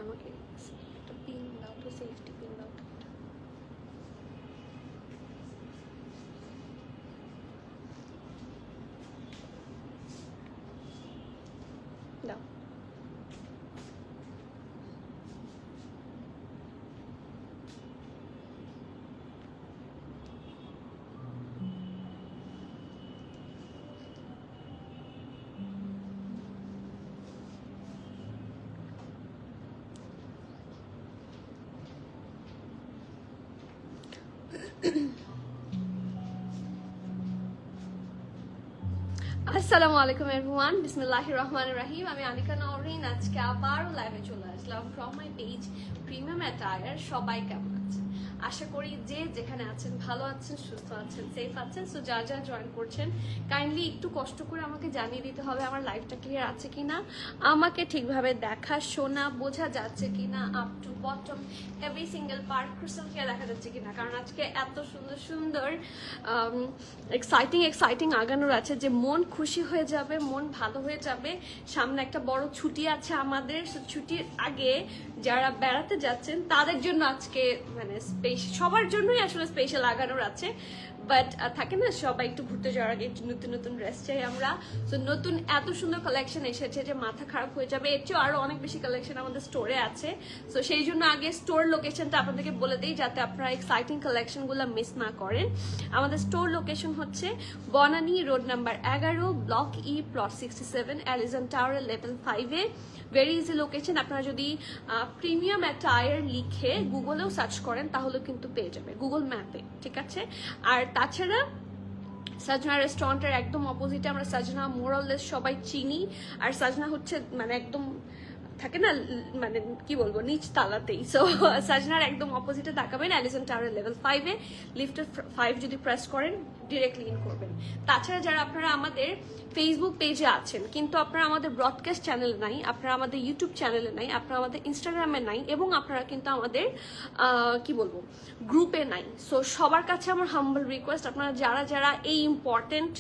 আমাকে একটা পিন দাও তো, সেফটি পিন দাও তো। দাও। আসসালামু আলাইকুম এভরিওয়ান, বিসমিল্লাহির রহমানির রহিম। আমি আনিকা নওরিন, আজকে আবারও লাইভে চলে আসলাম from my page premium attire. সবাই কেমন আছেন? আশা করি যে যেখানে আছেন ভালো আছেন, সুস্থ আছেন, সেফ আছেন। সো যা যা জয়েন করছেন কাইন্ডলি একটু কষ্ট করে আমাকে জানিয়ে দিতে হবে আমার লাইভটা ক্লিয়ার আছে কিনা, আমাকে ঠিকভাবে দেখা শোনা বোঝা যাচ্ছে কিনা, up to bottom every single part crystal clear দেখা যাচ্ছে কিনা। কারণ আজকে এত সুন্দর সুন্দর এক্সাইটিং আগানোর আছে যে মন খুশি হয়ে যাবে, মন ভালো হয়ে যাবে। সামনে একটা বড় ছুটি আছে আমাদের। ছুটির আগে যারা বেড়াতে যাচ্ছেন তাদের জন্য আজকে মানে সবার জন্যই আসলে স্পেশাল আগানোর আছে। বাট থাকে না, সবাই একটু ঘুরতে যাওয়ার আগে একটু নতুন নতুন ড্রেস চাই আমরা। তো নতুন এত সুন্দর কালেকশন এসেছে যে মাথা খারাপ হয়ে যাবে। এর চেয়েও আরো অনেক বেশি কালেকশন আমাদের স্টোরে আছে। তো সেই জন্য আগে স্টোর লোকেশনটা আপনাদেরকে বলে দিই যাতে আপনারা এক্সাইটিং কালেকশনগুলো মিস না করেন। আমাদের স্টোর লোকেশন হচ্ছে Banani road number 11, block E, plot 67, Allison tower level 5-এ। Very easy location. আপনারা যদি প্রিমিয়াম অ্যাটায়ার লিখে গুগলেও সার্চ করেন তাহলে কিন্তু পেয়ে যাবে, গুগল ম্যাপে, ঠিক আছে। আর তাছাড়া সাজনা রেস্টুরেন্টের একদম অপোজিটে আমরা সাজনা মোরাললেস সবাই চিনি। আর সাজনা হচ্ছে মানে একদম থাকে না, মানে কি বলবো, নিচ তালাতেই। সো সাজনার একদম অপোজিটে তাকাবেন, অ্যালিজন টাওয়ার লেভেল 5-এ। লিফটের 5 যদি প্রেস করেন ডিরেক্টলি ইন করবেন। তাছাড়া যারা আপনারা আমাদের ফেসবুক পেজে আছেন কিন্তু আপনারা আমাদের ব্রডকাস্ট চ্যানেলে নাই, আপনারা আমাদের ইউটিউব চ্যানেলে নাই, আপনারা আমাদের ইনস্টাগ্রামে নাই, এবং আপনারা কিন্তু আমাদের কি বলবো গ্রুপে নাই। সো সবার কাছে আমার হাম্বল রিকোয়েস্ট, আপনারা যারা যারা এই ইম্পর্টেন্ট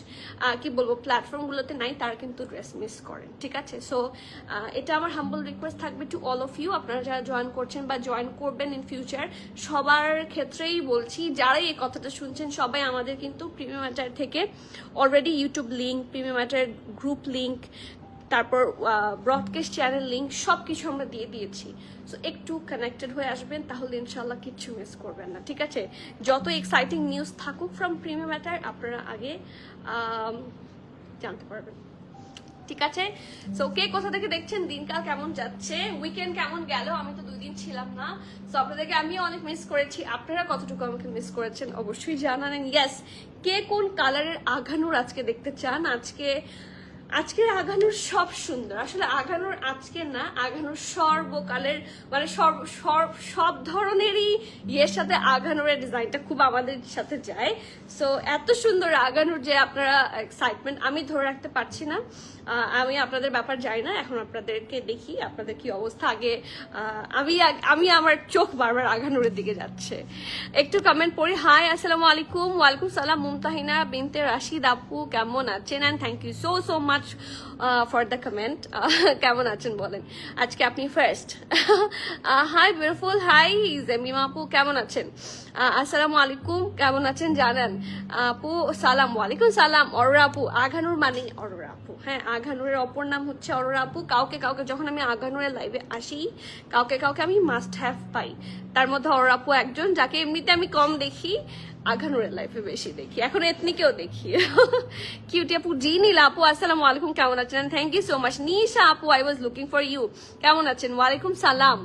কি বলবো প্ল্যাটফর্মগুলোতে নাই তারা কিন্তু ড্রেস মিস করেন, ঠিক আছে। সো এটা আমার হাম্বল রিকোয়েস্ট থাকবে টু অল অফ ইউ। আপনারা যারা জয়েন করছেন বা জয়েন করবেন ইন ফিউচার, সবার ক্ষেত্রেই বলছি, যারাই এই কথাটা শুনছেন সবাই আমাদের কিন্তু প্রিমিয়াম অ্যাটায়ার থেকে already YouTube link, premium attire group link, তারপর ব্রডকাস্ট চ্যানেল লিঙ্ক সব কিছু আমরা দিয়ে দিয়েছি। সো একটু কানেক্টেড হয়ে আসবেন, তাহলে ইনশাল্লাহ কিচ্ছু মিস করবেন না, ঠিক আছে। যত এক্সাইটিং নিউজ থাকুক ফ্রম প্রিমিয়াম অ্যাটায়ার আপনারা আগে জানতে পারবেন, ঠিক আছে। সো কে কোথা থেকে দেখছেন, দিনকাল কেমন যাচ্ছে, উইকেন্ড কেমন গেল? আমি তো 2 দিন ছিলাম না। সো আপনাদেরকে আমিও অনেক মিস করেছি, আপনারা কতটুকু আমাকে মিস করেছেন অবশ্যই জানালেন। ইয়েস, কে কোন কালারের আঘানুর আজকে দেখতে চান? আজকের আঘানুর সব সুন্দর, আসলে আঘানুর আজকে না, আঘানুর সর্বকালের মানে সব ধরনেরই ইয়ের সাথে আঘানুরের ডিজাইনটা খুব আমাদের সাথে যায়। সো এত সুন্দর আঘানুর যে আপনারা এক্সাইটমেন্ট আমি ধরে রাখতে পারছি না। আমি আপনাদের ব্যাপার যাই না, এখন আপনাদেরকে দেখি আপনাদের কি অবস্থা। আগে আমি আমার চোখ বারবার আঘানুরের দিকে যাচ্ছে। একটু কমেন্ট পড়ি। হাই, আসসালামু আলাইকুম। ওয়ালাইকুম সালাম। মুমতাহিনা বিনতে রাশিদ আপু কেমন আছেন? And thank you so much for the comment. কেমন আছেন বলেন, আজকে আপনি first. Hi beautiful, hi Jemima আপু কেমন আছেন? আসসালামু আলাইকুম, কেমন আছেন জানান আপু? সালাম, ওয়ালাইকুম সালাম। অরোরা আপু, আঘানুর মানে অরোরা আপু। হ্যাঁ, আঘানুরের অপর নাম হচ্ছে অরোরা আপু। কাউকে যখন আমি আঘানুরের লাইভে আসি কাউকে আমি মাস্ট হ্যাভ পাই, তার মধ্যে অরোরা আপু একজন, যাকে এমনিতে আমি কম দেখি, আঘানুরের লাইফে বেশি দেখি, এখন এথনিকেও দেখি। কিউটি আপু, জি নীলা আপু আসসালামু আলাইকুম, কেমন আছেন? Thank you so much. Nisha আপু, I was looking for you, কেমন আছেন? ওয়ালাইকুম সালাম।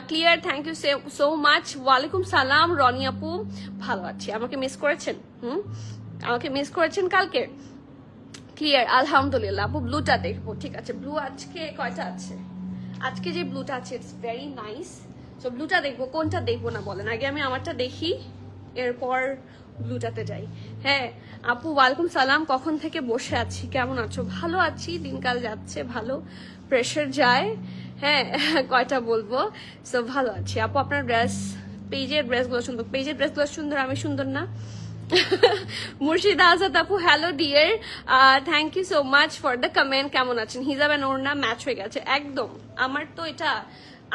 Clear, thank you so much. ওয়ালাইকুম সালাম। রনি আপু, ভালো আছি। আমাকে মিস করেছেন? আমাকে মিস করেছেন কালকে? ক্লিয়ার, আলহামদুলিল্লাহ। আপু ব্লুটা দেখবো, ঠিক আছে। ব্লু আজকে কয়টা আছে? আজকে যে ব্লুটা আছে ইটস ভেরি নাইস। সো ব্লুটা দেখবো, কোনটা দেখবো না বলেন? আগে আমি আমারটা দেখি, এরপর ব্লুটাতে যাই। হ্যাঁ আপু, ওয়ালাইকুম সালাম। কখন থেকে বসে আছি, কেমন আছো? ভালো আছি, দিনকাল যাচ্ছে ভালো, প্রেশার যায়। হ্যাঁ, কয়টা বলবো। সো ভালো আছি আপু। আপনার পেজের ড্রেসগুলো সুন্দর, পেজের ড্রেসগুলো সুন্দর, আমি সুন্দর না? মুর্শিদা আজাদ আপু, hello dear, thank you so much for the comment. কেমন আছেন? হিজাব এন্ড ওড়না ম্যাচ হয়ে গেছে একদম। আমার তো এটা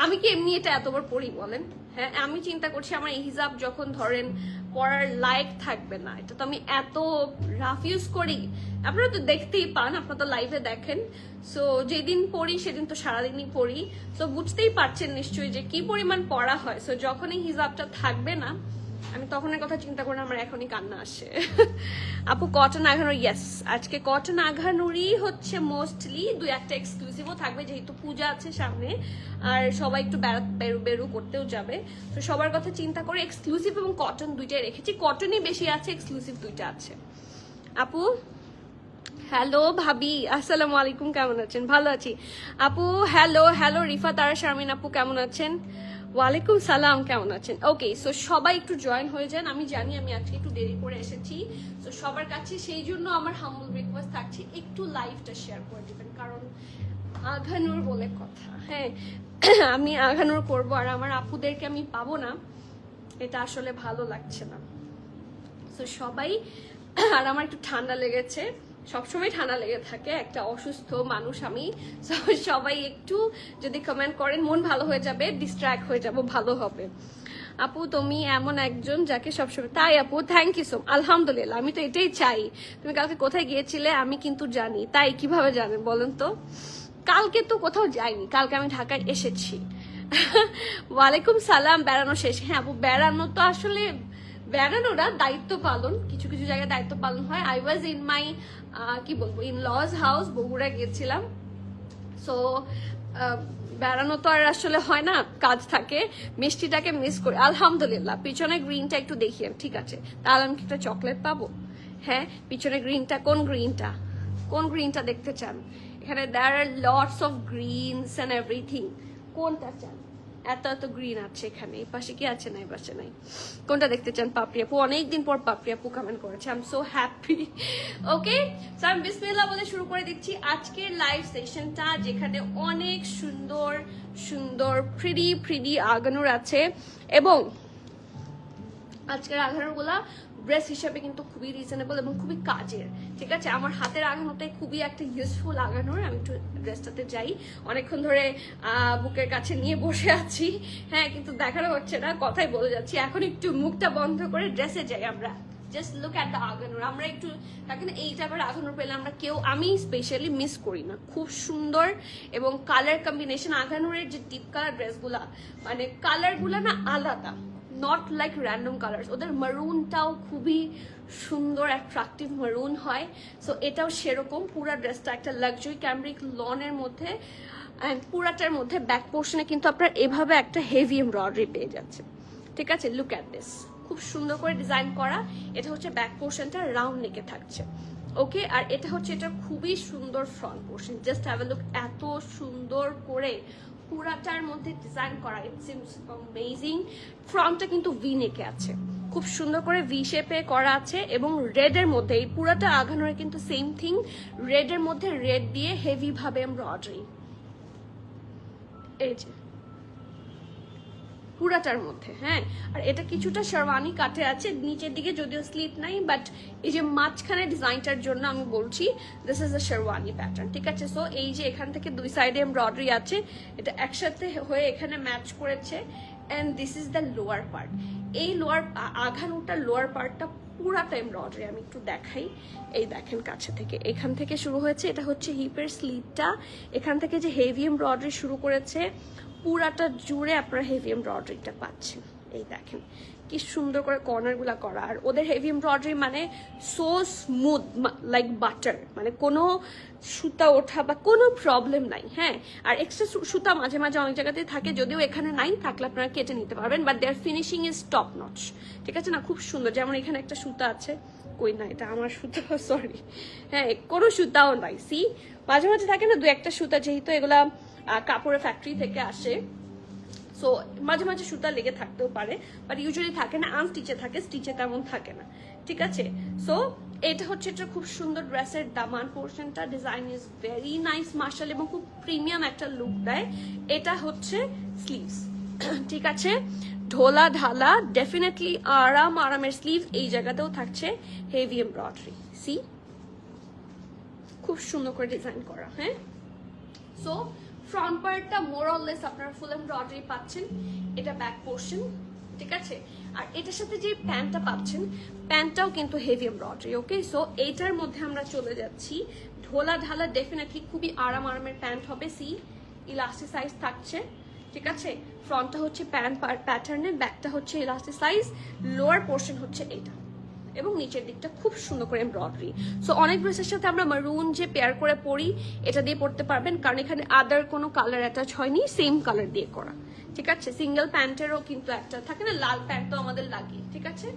আমি কি এমনি এটা এতবার পড়ি বলেন? হ্যাঁ, আমি চিন্তা করছি আমার এই হিজাব যখন ধরেন পড়ার লাইক থাকবে না, এটা তো আমি এত রাফ ইউজ করি, আপনারা তো দেখতেই পান, আপনারা তো লাইভে দেখেন। সো যেদিন পড়ি সেদিন তো সারাদিনই পড়ি, তো বুঝতেই পারছেন নিশ্চয়ই যে কি পরিমাণ পড়া হয়। সো যখন এই হিজাবটা থাকবে না, আমি তখনের কথা চিন্তা করে আমার এখনই কান্না আসে। আপু কটন আঘানুর, ইয়েস আজকে কটন আঘানুরই হচ্ছে মোস্টলি, দুই একটা এক্সক্লুসিভও থাকবে যেহেতু পূজা আছে সামনে, আর সবাই একটু বেরু করতেও যাবে, তো সবার কথা চিন্তা করে এক্সক্লুসিভ এবং কটন দুইটাই রেখেছি। কটনই বেশি আছে, এক্সক্লুসিভ দুইটা আছে। আপু হ্যালো ভাবি, আসসালামু আলাইকুম, কেমন আছেন? ভালো আছি আপু। হ্যালো হ্যালো রিফা তারা শারমিন আপু, কেমন আছেন? ওয়ালাইকুম সালাম, কেমন আছেন? ওকে, সো সবাই একটু জয়েন হয়ে যান। আমি জানি আমি আজকে একটু দেরি করে এসেছি, তো সবার কাছে সেই জন্য আমার হাম্বল রিকোয়েস্ট থাকছে একটু লাইভটা শেয়ার করে দিবেন, কারণ আঘানুর বলে কথা। হ্যাঁ, আমি আঘানুর করবো আর আমার আপুদেরকে আমি পাবো না, এটা আসলে ভালো লাগছে না। তো সবাই, আর আমার একটু ঠান্ডা লেগেছে, সবসময় ঠান্ডা লেগে থাকে, একটা অসুস্থ মানুষ আমি। সবাই একটু যদি কমেন্ট করেন মন ভালো হয়ে যাবে, ডিস্ট্র্যাক্ট হয়ে যাব, ভালো হবে। আপু তুমি এমন একজন যাকে সবসময়, তাই আপু থ্যাংক ইউ সো, আলহামদুলিল্লাহ, আমি তো এটাই চাই। তুমি কালকে কোথায় গিয়েছিলে আমি কিন্তু জানি, তাই কিভাবে জানেন বলেন তো? কালকে তো কোথাও যাইনি, কালকে আমি ঢাকায় এসেছি। ওয়ালাইকুম সালাম, বেড়ানো শেষ? হ্যাঁ আপু, বেড়ানো তো আসলে বেড়ানোরা দায়িত্ব পালন, কিছু কিছু জায়গায় দায়িত্ব পালন হয়। আই ওয়াজ ইন মাই কি বলবো, ইন লজ হাউস, বগুড়া গিয়েছিলাম। সো বেড়ানো তো আর আসলে হয় না, কাজ থাকে। মিষ্টিটাকে মিস করি আলহামদুলিল্লাহ। পিছনে গ্রিনটা একটু দেখিয়ে, ঠিক আছে, তাহলে আমি কি একটা চকলেট পাবো? হ্যাঁ, পিছনে গ্রিনটা, কোন গ্রিনটা, কোন গ্রিনটা দেখতে চান? এখানে there are lots of greens and everything, কোনটা চান? এত এত গ্রিন আছে এখানে, এই পাশে কি আছে? না, এই পাশে নাই। কোনটা দেখতে চান? পাপড়ি আপু, অনেকদিন পর পাপড়ি আপু কমেন্ট করেছে, I am so happy. Okay, so আমি বিসমিল্লাহ বলে শুরু করে দিচ্ছি আজকের লাইভ সেশনটা, যেখানে অনেক সুন্দর সুন্দর প্রিটি আগানুর আছে, এবং আজকের আঘানুরগুলা ড্রেস হিসেবে কিন্তু খুবই রিজনেবল এবং খুবই কাজের, ঠিক আছে? আমার হাতের আঘানোটাই খুবই একটা ইউজফুল আঘানোর। আমি একটু ড্রেসটাতে যাই, অনেকক্ষণ ধরে বুকের কাছে নিয়ে বসে আছি, হ্যাঁ, কিন্তু দেখানো হচ্ছে না, কথাই বলে যাচ্ছি। এখন একটু মুখটা বন্ধ করে ড্রেসে যাই আমরা, জাস্ট লুক অ্যাট দ্য আঘানোর। আমরা একটু দেখেন এই টাইপের আঘানোর পেলে আমরা কেউ, আমি স্পেশালি মিস করি না। খুব সুন্দর এবং কালার কম্বিনেশন, আঘানোরের যে ডিপ কালার ড্রেসগুলা, মানে কালারগুলা না আলাদা, নট লাইক র্যান্ডম কালার্স। ওদের মারুনটাও খুবই সুন্দর, অ্যাট্রাকটিভ মারুন হয়। সো এটাও সেরকম, পুরা ড্রেসটা একটা লাক্সারি ক্যামব্রিক লনের মধ্যে, অ্যান্ড পুরাটার মধ্যে ব্যাক পোর্শনে কিন্তু আপনার এভাবে একটা হেভি এমব্রয়ডারি পেয়ে যাচ্ছে, ঠিক আছে? লুক অ্যাট দিস, খুব সুন্দর করে ডিজাইন করা। এটা হচ্ছে ব্যাক পোর্শনটা, রাউন্ড নেকে থাকছে, ওকে? আর এটা হচ্ছে এটা খুবই সুন্দর front portion, just have a look, এত সুন্দর করে পুরাটার মধ্যে ডিজাইন করা, ইট সিমস অ্যামেজিং। ফ্রন্টটা কিন্তু ভি নেকে আছে, খুব সুন্দর করে ভি শেপে করা আছে, এবং রেডের মধ্যে, এই পুরাটা আঘানোর কিন্তু সেম থিং, রেডের মধ্যে রেড দিয়ে হেভি ভাবে এমব্রয়ডারি, এই যে পুরাটার মধ্যে। হ্যাঁ, আর এটা কিছুটা শেরওয়ানি কাটে আছে নিচের দিকে, যদিও স্লিট নাই, বাট এই যে মাঝখানে ডিজাইনটার জন্য আমি বলছি this is a sherwani pattern, ঠিক আছে? সো এই যে এখান থেকে দুই সাইডে এমব্রয়ডারি আছে, এটা একসাথে হয়ে এখানে ম্যাচ করেছে, and this is the lower part. এই লোয়ার আঘানোটার লোয়ার পার্টটা পুরাটা এমব্রয়ডারি, আমি একটু দেখাই, এই দেখেন কাছে থেকে, এখান থেকে শুরু হয়েছে, এটা হচ্ছে হিপের স্লিভটা, এখান থেকে যে হেভি এমব্রয়ডারি শুরু করেছে, পুরাটা জুড়ে আপনারা হেভি এমব্রয়ডারিটা পাচ্ছেন। এই দেখেন কি সুন্দর করে কর্নারগুলা করা, আর ওদের হেভি এমব্রয়ডারি মানে সো স্মুথ লাইক বাটার, মানে কোনো সুতা ওঠা বা কোনো প্রবলেম নাই। হ্যাঁ, আর এক্সট্রা সুতা মাঝে মাঝে অনেক জায়গাতেই থাকে, যদিও এখানে নাই, থাকলে আপনারা কেটে নিতে পারবেন, but their finishing is top notch, ঠিক আছে না? খুব সুন্দর। যেমন এখানে একটা সুতা আছে, কই না, এটা আমার সুতা, সরি, হ্যাঁ, কোনো সুতাও নাই। সি, মাঝে মাঝে থাকে না দু একটা সুতা, যেহেতু এগুলা কাপড়ের ফ্যাক্টরি থেকে আসে, সো মাঝে মাঝে সুতা লেগে থাকতেও পারে, বাট ইউজুয়ালি থাকে না, আনস্টিচে থাকে, স্টিচে তেমন থাকে না, ঠিক আছে? সো এটা হচ্ছে এটা খুব সুন্দর ড্রেসের দামান পোর্শনটা, design is very nice marshal, এবং খুব প্রিমিয়াম একটা লুক দেয়। এটা হচ্ছে স্লিভস, ঠিক আছে? ঢোলা ঢালা, ডেফিনেটলি আরামের স্লিভ। এই জায়গাতেও থাকছে হেভি এমব্রয়ডারি, সি, খুব সুন্দর করে ডিজাইন করা। হ্যাঁ, সো ফ্রন্ট পার্টটা মোর অর লেস আপনারা ফুল এমব্রয়ডারি পাচ্ছেন, এটা ব্যাক পোর্শন, ঠিক আছে। আর এটার সাথে যে প্যান্টটা পাচ্ছেন, প্যান্টটাও কিন্তু হেভি এমব্রয়ডারি। ওকে, সো এইটার মধ্যে আমরা চলে যাচ্ছি। ঢোলা ঢালা ডেফিনেটলি খুবই আরামের প্যান্ট হবে। সি ইলাস্টিসাইজ থাকছে, ঠিক আছে। ফ্রন্টটা হচ্ছে প্যান্ট প্যাটার্নের, ব্যাকটা হচ্ছে ইলাস্টিসাইজ, লোয়ার পোর্শন হচ্ছে এটা, এবং নিচের দিকটা খুব সুন্দর করে এমব্রয়ডারি। সো অনেক ড্রেসের সাথে আমরা মারুন যে পেয়ার করে পরি, এটা দিয়ে পরতে পারবেন, কারণ এখানে আদার কোনো কালার অ্যাটাচ হয়নি, সেম কালার দিয়ে করা, ঠিক আছে। সিঙ্গেল প্যান্টেরও কিন্তু একটা থাকে না, লাল প্যান্ট তো আমাদের লাগে, ঠিক আছে।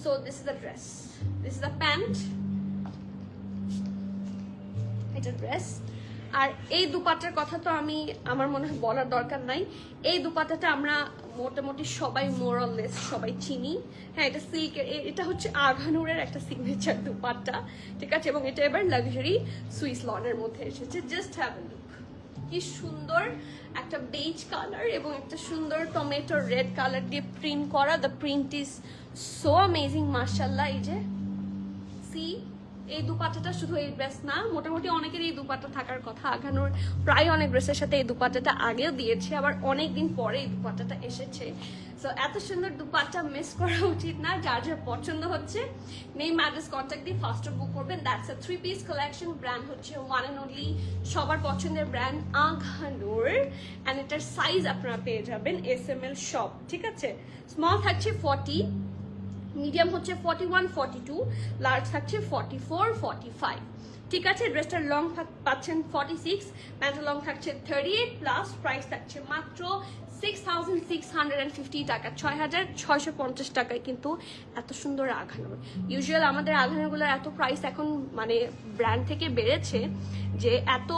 So this is the dress, this is the pant, এটা ড্রেস। আর এই দুপাট্টার কথা তো আমার মনে হয় বলার দরকার নাই। এই দুপাট্টাটা আমরা মোটামুটি সবাই মোর অর লেস সবাই চিনি। হ্যাঁ, এটা সিল্কের, এটা হচ্ছে আঘানুরের একটা সিগনেচার দুপাট্টা, ঠিক আছে। এবং এটা এবার লাক্সারি সুইস লনের মধ্যে এসেছে। জাস্ট হ্যাভ এ লুক, কি সুন্দর একটা বেজ কালার এবং একটা সুন্দর টমেটো রেড কালার দিয়ে প্রিন্ট করা। The print is so amazing, মাশাআল্লাহ। এই যে সি, এই দুপাট্টাটা শুধু এই ড্রেস না, মোটামুটি অনেকের এই দুপাট্টা থাকার কথা। আঘানুর প্রায় অনেক ড্রেসের সাথে এই দুপাট্টাটা আগেও দিয়েছে, আবার অনেকদিন পরে এই দুপাট্টাটা এসেছে। সো এত সুন্দর দুপাট্টা মিস করা উচিত না। যার যার পছন্দ হচ্ছে নেম অ্যাড্রেস কন্ট্যাক্ট দিয়ে ফার্স্ট বুক করবেন। That's a 3 piece collection. Brand হচ্ছে ওয়ান অ্যান্ড অনলি সবার পছন্দের ব্র্যান্ড আঘানুর, অ্যান্ড এটার সাইজ আপনারা পেয়ে যাবেন SML শপ, ঠিক আছে। স্মল থাকছে 40, মিডিয়াম হচ্ছে 41, 42, লার্জ থাকছে 44, 45, ঠিক আছে। ড্রেসটার লং পাচ্ছেন 46, প্যান্টের লং থাকছে 38 প্লাস, প্রাইস থাকছে মাত্র 6,650 টাকা, 6,650 টাকায় কিন্তু এত সুন্দর আঘানুর। ইউজুয়াল আমাদের আঘানুরগুলোর এত প্রাইস এখন মানে ব্র্যান্ড থেকে বেড়েছে যে এত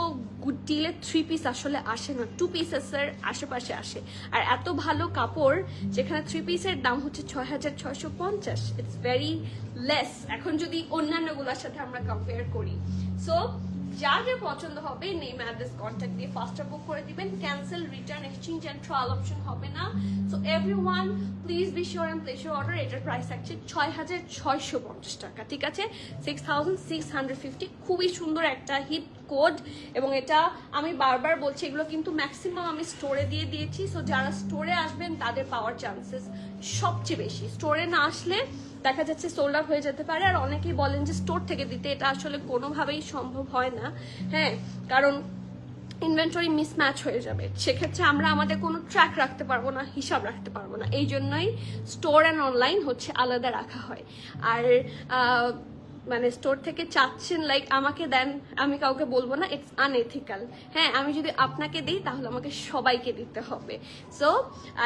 গুড ডিলের 3 পিস আসলে আসে না, 2 পিসের আশেপাশে আসে। আর এত ভালো কাপড় যেখানে 3 পিসের দাম হচ্ছে 6,650, ইটস ভেরি লেস এখন যদি অন্যান্যগুলোর সাথে আমরা কম্পেয়ার করি। সো যার যা পছন্দ হবে নেম অ্যাড্রেস কন্ট্যাক্ট দিয়ে ফার্স্টটা বুক করে দিবেন। Cancel, return, exchange and trial option হবে না। So everyone please be sure and place your order. এটার প্রাইস থাকছে 6,650 টাকা, ঠিক আছে। 6,650, খুবই সুন্দর একটা হিট কোড। এবং এটা আমি বারবার বলছি, এগুলো কিন্তু ম্যাক্সিমাম আমি স্টোরে দিয়ে দিয়েছি। সো যারা স্টোরে আসবেন তাদের পাওয়ার চান্সেস সবচেয়ে বেশি। স্টোরে না আসলে দেখা যাচ্ছে সোল্ড আউট হয়ে যেতে পারে। আর অনেকেই বলেন যে স্টোর থেকে দিতে, এটা আসলে কোনোভাবেই সম্ভব হয় না, হ্যাঁ, কারণ ইনভেন্টরি মিসম্যাচ হয়ে যাবে। সেক্ষেত্রে আমরা আমাদের কোনো ট্র্যাক রাখতে পারবো না, হিসাব রাখতে পারবো না। এই জন্যই স্টোর অ্যান্ড অনলাইন হচ্ছে আলাদা রাখা হয়। আর মানে স্টোর থেকে চাচ্ছেন লাইক আমাকে দেন, আমি কাউকে বলবো না, ইটস আনএথিক্যাল। হ্যাঁ, আমি যদি আপনাকে দিই তাহলে আমাকে সবাইকে দিতে হবে। সো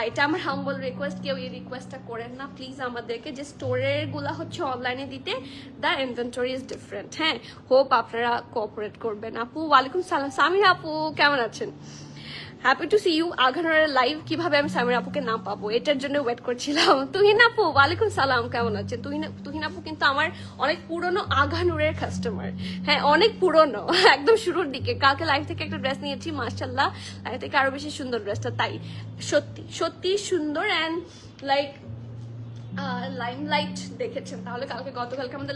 এটা আমার হাম্বল রিকোয়েস্ট, কেউ এই রিকোয়েস্টটা করেন না প্লিজ আমাদেরকে, যে স্টোরের গুলা হচ্ছে অনলাইনে দিতে, দ্য ইনভেন্টরি ইজ ডিফারেন্ট। হ্যাঁ, হোপ আপনারা কোঅপারেট করবেন। আপু ওয়ালাইকুম সালাম, সামিরা আপু কেমন আছেন? Happy to see you. আঘানুরের লাইভ কিভাবে আমি সামিরা আপুকে না পাবো, এটার জন্য ওয়েট করছিলাম। তুহিন আপু ওয়ালাইকুম সালাম, কেমন আছেন? তুহিন আপু কিন্তু আমার অনেক পুরনো আঘানুরের কাস্টমার, হ্যাঁ অনেক পুরনো, একদম শুরুর দিকে। কালকে লাইভ থেকে একটা ড্রেস নিয়েছি, মাশাআল্লাহ, লাইভ থেকে আরো বেশি সুন্দর ড্রেসটা। তাই সত্যি সত্যি সুন্দর। অ্যান্ড লাইক লাইমলাইট দেখেছেন তাহলে, কালকে গতকালকে আমাদের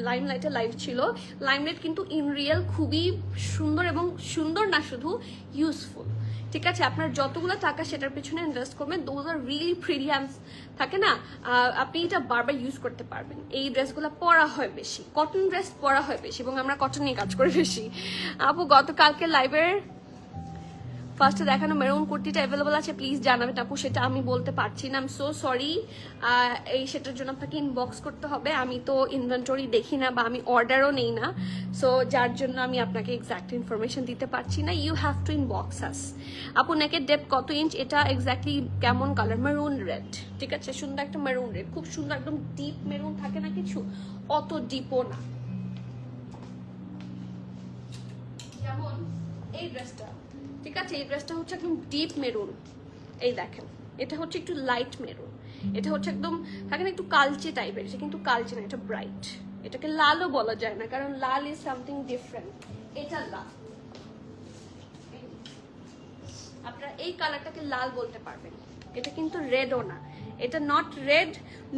লাইমলাইটের লাইভ ছিল। লাইমলাইট কিন্তু ইন রিয়েল খুবই সুন্দর, এবং সুন্দর না শুধু ইউজফুল, ঠিক আছে। আপনার যতগুলো টাকা সেটার পিছনে ইনভেস্ট করবেন, দোজ আর রিয়েলি প্রিমিয়ামস থাকে না, আপনি এটা বারবার ইউজ করতে পারবেন। এই ড্রেসগুলো পরা হয় বেশি, কটন ড্রেস পরা হয় বেশি, এবং আমরা কটন নিয়ে কাজ করি বেশি। আপু গতকালকে লাইভের ফার্স্টে দেখানো মেরুন কুর্তিটা অ্যাভেলেবল আছে, প্লিজ জানাবেন আপু। সেটা আমি বলতে পারছি না, আই এম সো সরি। এই সেটার জন্য আপনাকে ইনবক্স করতে হবে। আমি তো ইনভেন্টরি দেখি না, বা আমি অর্ডারও নেই না, সো যার জন্য আমি আপনাকে এক্সাক্ট ইনফরমেশন দিতে পারছি না। You have to inbox us. আপু নেকের ডেপথ কত ইঞ্চ? এটা এক্স্যাক্টলি কেমন কালার? মেরুন রেড, ঠিক আছে, সুন্দর একটা মেরুন রেড, খুব সুন্দর, একদম ডিপ মেরুন থাকে না কিছু, অত ডিপও না। যেমন এই ড্রেসটা, ঠিক আছে, এই ড্রেসটা হচ্ছে একদম ডিপ মেরুন, এই দেখেন, এটা হচ্ছে একটু লাইট মেরুন, এটা হচ্ছে একদম থাকে না একটু কালচে টাইপের, এটা কিন্তু কালচে না, এটা ব্রাইট। এটাকে লালও বলা যায় না, কারণ লাল ইজ সামথিং ডিফারেন্ট। এটা লাল, আপনারা এই কালারটাকে লাল বলতে পারবেন। এটা কিন্তু রেডও না, এটা নট রেড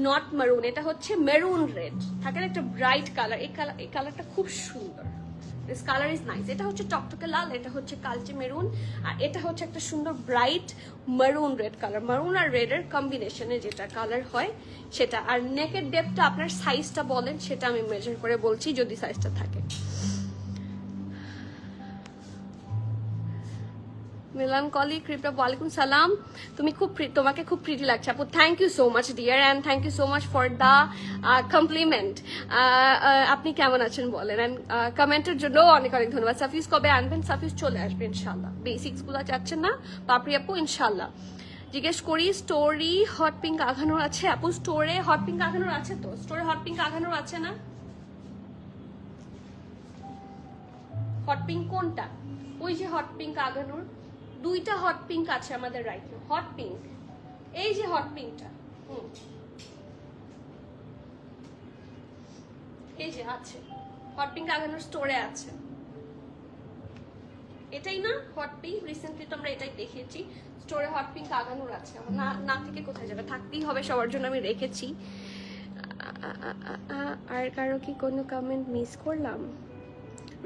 নট মেরুন, এটা হচ্ছে মেরুন রেড, থাকে না একটা ব্রাইট কালার। এই কালারটা খুব সুন্দর, দিস কালার ইজ নাইস। এটা হচ্ছে টকটকে লাল, এটা হচ্ছে কালচে মেরুন, আর এটা হচ্ছে একটা সুন্দর ব্রাইট মারুন রেড কালার। মারুন আর রেডের কম্বিনেশনে যেটা কালার হয় সেটা। আর নেকের ডেপটা আপনার সাইজটা বলেন, সেটা আমি মেজার করে বলছি যদি সাইজটা থাকে। মিলানকলি ক্রিপ্টো, ওয়ালাইকুম সালাম। তোমাকে খুব প্রিটি লাগছে আপু। Thank you so much dear, and thank you so much for the compliment. আপনি কেমন আছেন বলেন, অ্যান্ড কমেন্টের জন্য অনেক অনেক ধন্যবাদ। সাফিজ কবে আনবেন? সাফিজ চলে আসবে ইনশাল্লাহ। বেসিক্স গুলো চাচ্ছেন না পাপড়ি আপু? ইনশাল্লাহ। জিজ্ঞেস করি স্টোরি হট পিঙ্ক আঘানোর আছে আপু? স্টোরে হট পিঙ্ক আঘানোর আছে তো? স্টোরে হট পিঙ্ক আঘানোর আছে না? হট পিঙ্ক কোনটা? ওই যে হট পিঙ্ক আঘানোর, দুইটা হট পিঙ্ক আছে আমাদের রাইট নাও। হট পিঙ্ক, এই যে হট পিঙ্কটা, এই যে আছে হট পিঙ্ক আগানোর স্টোরে আছে। এটাই না হট পিঙ্ক? রিসেন্টলি তো আমরা এটাই দেখিয়েছি, স্টোরে হট পিঙ্ক আগানোর আছে। না না থেকে কোথায় যাবে, থাকতেই হবে, সবার জন্য আমি রেখেছি। আর কারো কি কোনো কমেন্ট মিস করলাম?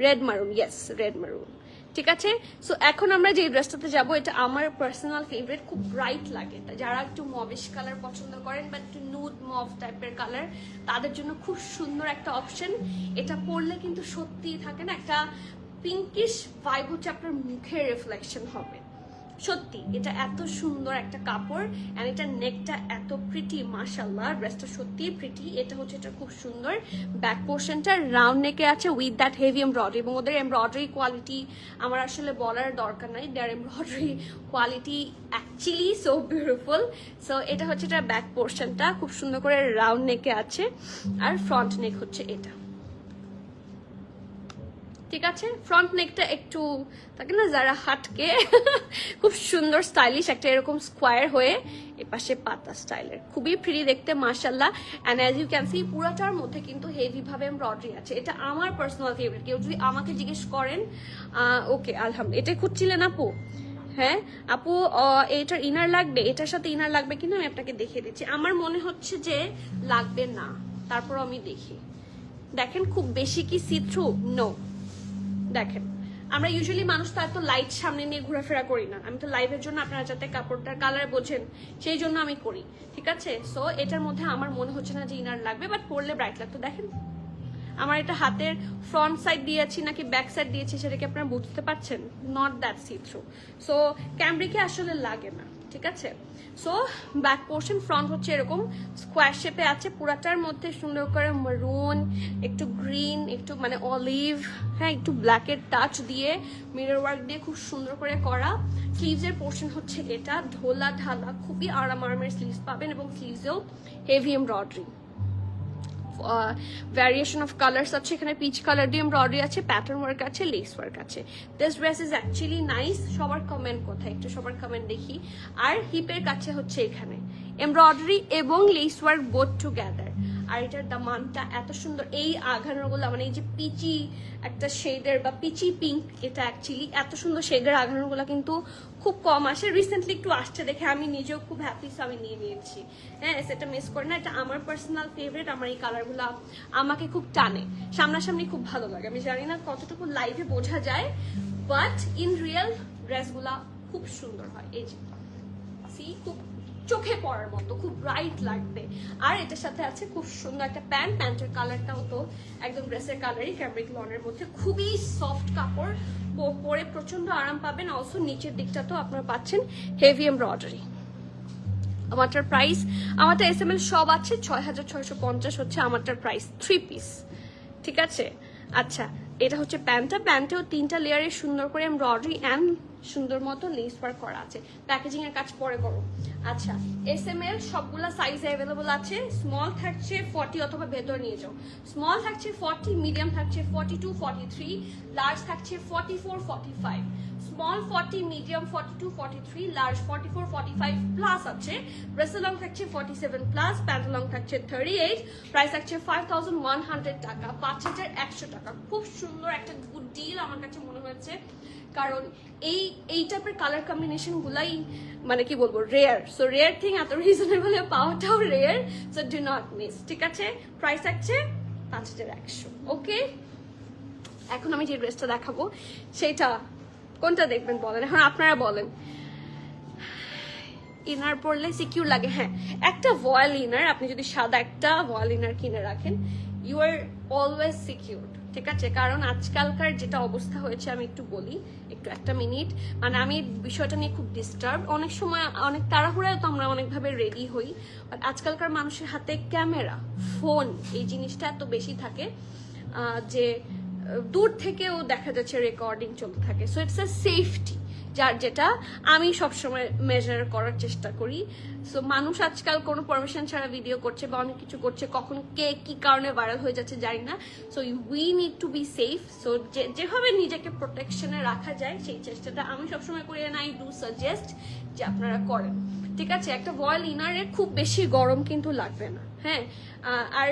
রেড মারুন, ইয়েস রেড মারুন, ঠিক আছে। সো এখন আমরা যে ড্রেসটাতে যাব, এটা আমার পার্সোনাল ফেভারিট, খুব ব্রাইট লাগে। যারা একটু মবিশ কালার পছন্দ করেন বা একটু নুড মভ টাইপের কালার, তাদের জন্য খুব সুন্দর একটা অপশন। এটা পরলে কিন্তু সত্যিই থাকে না একটা পিঙ্কিশ ভাইব, হচ্ছে আপনার মুখের রিফ্লেকশন হবে। সত্যি এটা এত সুন্দর একটা কাপড়, এন্ড এটা নেকটা এত প্রিটি, মাশাআল্লাহ ড্রেসটা সত্যি প্রিটি। এটা হচ্ছে এটা খুব সুন্দর, ব্যাক পোর্শনটা রাউন্ড নেকে আছে উইথ দ্যাট হেভি এমব্রয়ডারি, এবং ওদের এমব্রয়ডারি কোয়ালিটি আমার আসলে বলার দরকার নাই। There embroidery quality actually so beautiful. So এটা হচ্ছে এটা ব্যাক পোর্শনটা, খুব সুন্দর করে রাউন্ড নেকে আছে, আর ফ্রন্ট নেক হচ্ছে এটা, ঠিক আছে। ফ্রন্ট নেকটা একটু থাকে না যারা হাটকে, খুব সুন্দর স্টাইলিশ একটা এরকম স্কোয়ার হয়ে এপাশে পাতা স্টাইলের, খুবই প্রিটি দেখতে মাশাআল্লাহ। And as you can see পুরাটার মধ্যে কিন্তু হেভি ভাবে এমব্রয়ডারি আছে। এটা আমার পার্সোনাল ফেভারিট। কেউ যদি আমাকে জিজ্ঞেস করেন, ওকে আলহামদুলিল্লাহ। এটা খুঁজছিলেন আপু? হ্যাঁ আপু, এটার ইনার লাগবে, এটার সাথে ইনার লাগবে কিনা আমি আপনাকে দেখিয়ে দিচ্ছি। আমার মনে হচ্ছে যে লাগবে না, তারপর আমি দেখি। দেখেন খুব বেশি কি সি থ্রু? নো। দেখেন আমরা ইউজুয়ালি মানুষ তো এত লাইট সামনে নিয়ে ঘোরাফেরা করি না। আমি তো লাইভের জন্য আপনারা যাতে কাপড়টার কালার বোঝেন সেই জন্য আমি করি, ঠিক আছে। সো এটার মধ্যে আমার মনে হচ্ছে না যে ইনার লাগবে, বাট পরলে ব্রাইট লাগতো। দেখেন আমার এটা হাতের ফ্রন্ট সাইড দিয়েছি নাকি ব্যাক সাইড দিয়েছি সেটা কি আপনারা বুঝতে পারছেন? Not that see through. So ক্যামব্রিকে আসলে লাগে না, ঠিক আছে। সো ব্যাক পোর্শন, ফ্রন্ট হচ্ছে এরকম স্কোয়ার শেপে আছে, পুরাটার মধ্যে সুন্দর করে মারুন, একটু গ্রিন, একটু মানে অলিভ, হ্যাঁ একটু ব্ল্যাকের টাচ দিয়ে মিরর ওয়ার্ক দিয়ে খুব সুন্দর করে করা। স্লিভসের পোর্শন হচ্ছে এটা, ঢোলা ঢালা, খুবই আরামের স্লিভস পাবেন, এবং স্লিভসেও heavy embroidery, variation of colours আছে এখানে। পিচ কালার দিয়ে এমব্রয়ডারি আছে, প্যাটার্ন ওয়ার্ক আছে, লেস ওয়ার্ক আছে। This dress is actually nice. সবার কমেন্ট কোথায়, একটু সবার কমেন্ট দেখি। আর হিপের কাছে হচ্ছে এখানে এমব্রয়ডারি এবং লেস ওয়ার্ক বোথ টুগেদার। আর এটার দামানটা এত সুন্দর, এই আঘানোগুলো মানে এই যে পিচি একটা শেডের বা পিচি পিঙ্ক, এটা অ্যাকচুয়ালি এত সুন্দর শেডের আঘানোগুলো কিন্তু খুব কম আসে। রিসেন্টলি একটু আসছে দেখে আমি নিজেও খুব হ্যাপি, আমি নিয়ে নিয়েছি। হ্যাঁ সেটা মিস করে না, এটা আমার পার্সোনাল ফেভারিট। আমার এই কালারগুলো আমাকে খুব টানে, সামনাসামনি খুব ভালো লাগে। আমি জানি না কতটুকু লাইভে বোঝা যায়, বাট ইন রিয়েল ড্রেসগুলা খুব সুন্দর হয়। এই যে সি, খুব চোখে পড়ার মতো, খুব ব্রাইট লাগবে। আর এটার সাথে আছে খুব সুন্দর একটা প্যান্ট, প্যান্টের কালারটাও তো একদম ড্রেসের কালারই, ক্যামব্রিক লনের মধ্যে, খুবই সফট কাপড়, পরে প্রচন্ড আরাম পাবেন। অলসো নিচের দিকটা তো আপনারা পাচ্ছেন হেভি এমব্রয়ডারি। আমারটার প্রাইস, আমারটা এসএমএল সব আছে 6650 হচ্ছে আমারটার প্রাইস, 3 পিস, ঠিক আছে। আচ্ছা এটা হচ্ছে প্যান্টটা, প্যান্টেও 3টা লেয়ারে সুন্দর করে এমব্রয়ডারি অ্যান্ড সুন্দর মতো লেস ওয়ার্ক করা আছে। প্যাকেজিং এর কাজ পরে করো। আচ্ছা এসএমএল সবগুলা সাইজে অ্যাভেলেবল আছে। স্মল থাকছে 40 অথবা ভেতর নিয়ে যাও। স্মল থাকছে 40, মিডিয়াম থাকছে 42, 43, লার্জ থাকছে 44, 45। স্মল 40, মিডিয়াম 42, 43, লার্জ 44, 45 প্লাস আছে। ড্রেস লং থাকছে 47 প্লাস, প্যান্ট লং থাকছে 38। প্রাইস থাকছে 5100 টাকা, 5100 টাকা। খুব সুন্দর একটা গুড ডিল আমার কাছে মনে হয়েছে, কারণ এই টাইপের কালার কম্বিনেশন গুলাই মানে কি বলবো রেয়ার। সো রেয়ার থিং এত রিজনেবল পাওয়াটাও rare, so do not miss, ঠিক আছে। প্রাইস থাকছে 5100। ওকে এখন আমি যে ড্রেসটা দেখাবো সেটা কোনটা দেখবেন বলেন, এখন আপনারা বলেন। ইনার পরলে সিকিউর লাগে, হ্যাঁ একটা ভয়েল ইনার, আপনি যদি সাদা একটা ভয়েল ইনার কিনে রাখেন ইউ আর অলওয়েজ সিকিউরড, ঠিক আছে? কারণ আজকালকার যেটা অবস্থা হয়েছে আমি একটু বলি, একটু একটা মিনিট, মানে আমি বিষয়টা নিয়ে খুব ডিস্টার্ব। অনেক সময় অনেক তাড়াহুড়ায় তো আমরা অনেকভাবে রেডি হই, বাট আজকালকার মানুষের হাতে ক্যামেরা, ফোন, এই জিনিসটা এত বেশি থাকে যে দূর থেকেও দেখা যাচ্ছে রেকর্ডিং চলতে থাকে। সো ইটস আ সেফটি, যেটা আমি সবসময় মেজার করার চেষ্টা করি। সো মানুষ আজকাল কোনো পারমিশন ছাড়া ভিডিও করছে বা অনেক কিছু করছে, কখন কে কি কারণে ভাইরাল হয়ে যাচ্ছে জানি না। So we need to be safe. So যেভাবে নিজেকে প্রোটেকশনে রাখা যায় সেই চেষ্টাটা আমি সবসময় করি, না আই ডু সাজেস্ট যে আপনারা করেন, ঠিক আছে? একটা ভয়েল ইনারে খুব বেশি গরম কিন্তু লাগবে না, হ্যাঁ। আর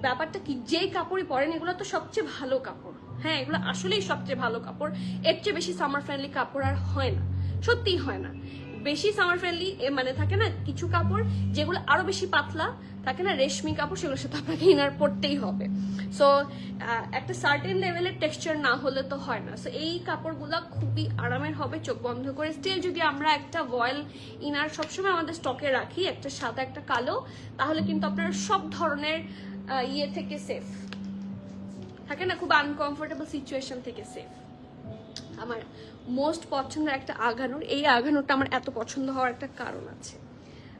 ব্যাপারটা কি, যেই কাপড়ই পরেন এগুলো তো সবচেয়ে ভালো কাপড়, হ্যাঁ এগুলো আসলেই সবচেয়ে ভালো কাপড়। এর চেয়ে বেশি সামার ফ্রেন্ডলি কাপড় আর হয় না, সত্যিই হয় না। বেশি সামার ফ্রেন্ডলি মানে থাকে না কিছু কাপড় যেগুলো আরো বেশি পাতলা থাকে না, রেশমি কাপড়, সেগুলোর সাথে আপনাকে ইনার পরতেই হবে। সো একটা সার্টেন লেভেলের টেক্সচার না হলে তো হয় না। সো এই কাপড়গুলো খুবই আরামের হবে চোখ বন্ধ করে। স্টিল যদি আমরা একটা ভয়েল ইনার সবসময় আমাদের স্টকে রাখি, একটা সাদা একটা কালো, তাহলে কিন্তু আপনারা সব ধরনের ইয়ে থেকে সেফ থাকে না, খুব আনকমফোর্টেবল সিচুয়েশন থেকে সেফ। আমার মোস্ট পছন্দের একটা আঘানুর, এই আঘানুরটা আমার এত পছন্দ হওয়ার একটা কারণ আছে।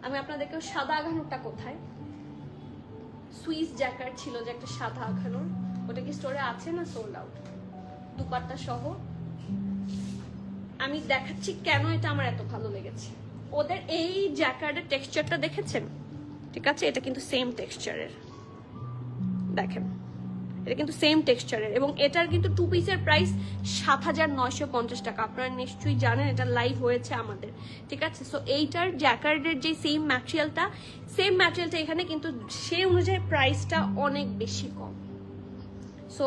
আমি আপনাদেরকে সাদা আঘানুরটা কোথায়, সুইস জ্যাকার ছিল যে একটা সাদা আঘানুর, ওটা কি স্টোরে আছে না সোল্ড আউট, দুপাট্টা সহ। আমি দেখাচ্ছি কেন এটা আমার এত ভালো লেগেছে। ওদের এই জ্যাকার্ডের টেক্সচারটা দেখেছেন, ঠিক আছে? এটা কিন্তু সেম টেক্সচারের, দেখেন এটা কিন্তু সেম টেক্সচারের, এবং এটার কিন্তু 2 পিসের প্রাইস 7,950 টাকা। আপনারা নিশ্চয়ই জানেন, এটা লাইভ হয়েছে আমাদের, ঠিক আছে? সো এইটার জ্যাকার্ডের যে সেম ম্যাটেরিয়ালটা এখানে কিন্তু সেই অনুযায়ী প্রাইসটা অনেক বেশি কম। সো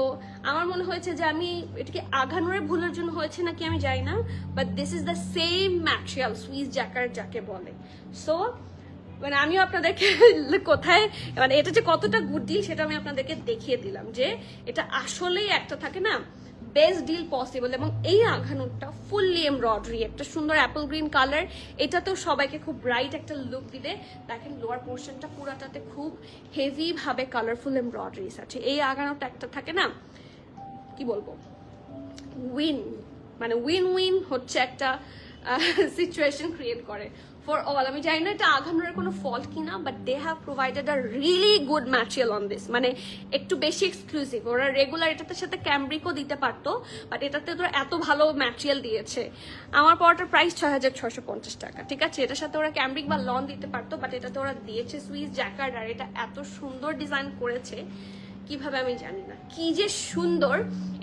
আমার মনে হয়েছে যে আমি এটাকে আঘানোর ভুলের জন্য হয়েছে নাকি আমি জানি না, but this is the same material, Swiss jacquard যাকে বলে। সো মানে আমিও আপনাদেরকে কোথায়, মানে এটা যে কতটা গুড ডিল সেটা আমি আপনাদেরকে দেখিয়ে দিলাম, যে এটা আসলেই একটা থাকে না বেস্ট ডিল পসিবল। এবং এই আঘানুরটা ফুললি এমব্রয়ডারি, একটা সুন্দর অ্যাপল গ্রিন কালার, এটাতেও সবাইকে খুব ব্রাইট একটা লুক দিবে। দেখেন লোয়ার পোর্শনটা পুরাটাতে খুব হেভি ভাবে কালারফুল এমব্রয়ডারিজ আছে। এই আঘানুরটা একটা থাকে না, কি বলবো, উইন, মানে উইন উইন হচ্ছে একটা সিচুয়েশন ক্রিয়েট করে ফর অল। আমি জানি না এটা আঘানুরের কোনো ফল্ট কিনা, but they have provided a really good material on this, মানে একটু বেশি এক্সক্লুসিভ। ওরা রেগুলার এটাতে সাথে ক্যামব্রিকও দিতে পারতো, বাট এটাতে তোরা এত ভালো ম্যাটেরিয়াল দিয়েছে। আমার পড়াটার প্রাইস 6,650 টাকা, ঠিক আছে? এটার সাথে ওরা ক্যামব্রিক বা লন দিতে পারতো, বাট এটাতে ওরা দিয়েছে সুইস জ্যাকার্ড, আর এটা এত সুন্দর ডিজাইন করেছে কিভাবে আমি জানি না, কি যে সুন্দর।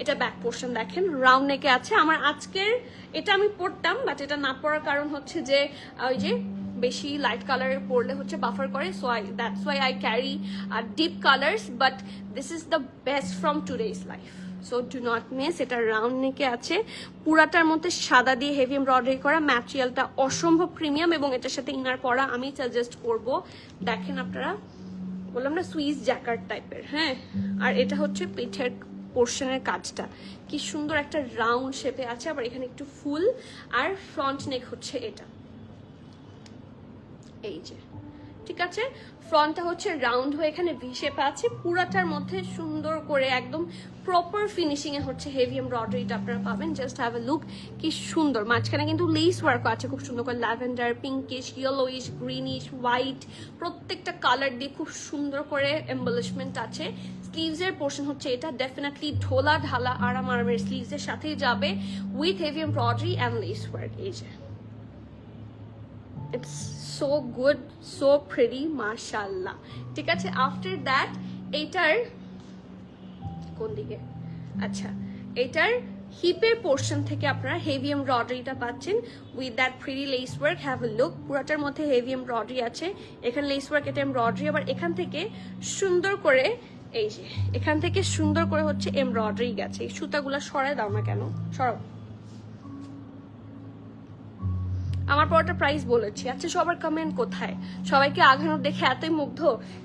এটা ব্যাক পোর্শন দেখেন রাউন্ড নেকে আছে। আমার আজকের এটা আমি পরতাম, বাট এটা না পরার কারণ হচ্ছে যে ওই যে বেশি লাইট কালারের পরলে হচ্ছে বাফার করে, so that's why I carry deep colours, but this is the best from today's life. So do not miss. এটা রাউন্ড নেকে আছে, পুরাটার মধ্যে সাদা দিয়ে হেভি এমব্রয়ডারি করা, ম্যাটেরিয়ালটা অসম্ভব প্রিমিয়াম, এবং এটার সাথে ইনার পরা আমি সাজেস্ট করব। দেখেন আপনারা, বললাম না সুইস জ্যাকার্ড টাইপের, হ্যাঁ। আর এটা হচ্ছে পিঠের পোর্শনের কাজটা কি সুন্দর একটা রাউন্ড শেপে আছে, আবার এখানে একটু ফুল, আর ফ্রন্ট নেক হচ্ছে এটা, এই যে, ঠিক আছে? ফ্রন্টটা হচ্ছে রাউন্ড হয়ে এখানে ভি শেপে আছে, পুরাটার মধ্যে সুন্দর করে একদম প্রপার ফিনিশিং এ হচ্ছে হেভি এমব্রয়ডারিটা আপনারা পাবেন। জাস্ট হ্যাভ এ লুক, কি সুন্দর। মাঝখানে কিন্তু লেস ওয়ার্ক আছে খুব সুন্দর করে, lavender, pinkish, yellowish, greenish, white, প্রত্যেকটা কালার দিয়ে খুব সুন্দর করে এম্বলিশমেন্ট আছে। স্লিভস এর পোর্শন হচ্ছে এটা, ডেফিনেটলি ঢোলা ঢালা আরাম আরামের স্লিভস এর সাথেই যাবে, with heavy embroidery and less work. এই যে, it's so good, so pretty, মাশাআল্লাহ, ঠিক আছে? আফটার দ্যাট এইটার কোন দিকে, আচ্ছা, এটার হিপের পোর্শন থেকে আপনারা হেভি এমব্রয়ডারিটা পাচ্ছেন with that pretty lace work. Have a look, পুরাটার মধ্যে হেভি এমব্রয়ডারি আছে, এখানে লেস ওয়ার্ক, এটা এমব্রয়ডারি, আবার এখান থেকে সুন্দর করে, এই যে এখান থেকে সুন্দর করে হচ্ছে এমব্রয়ডারি গেছে। এই সুতাগুলো সরায় দাও না কেন, সরাও। আমার পরোটা প্রাইস বলেছি। আচ্ছা সবার কমেন্ট কোথায়? সবাইকে আঘানো দেখে এতই মুগ্ধ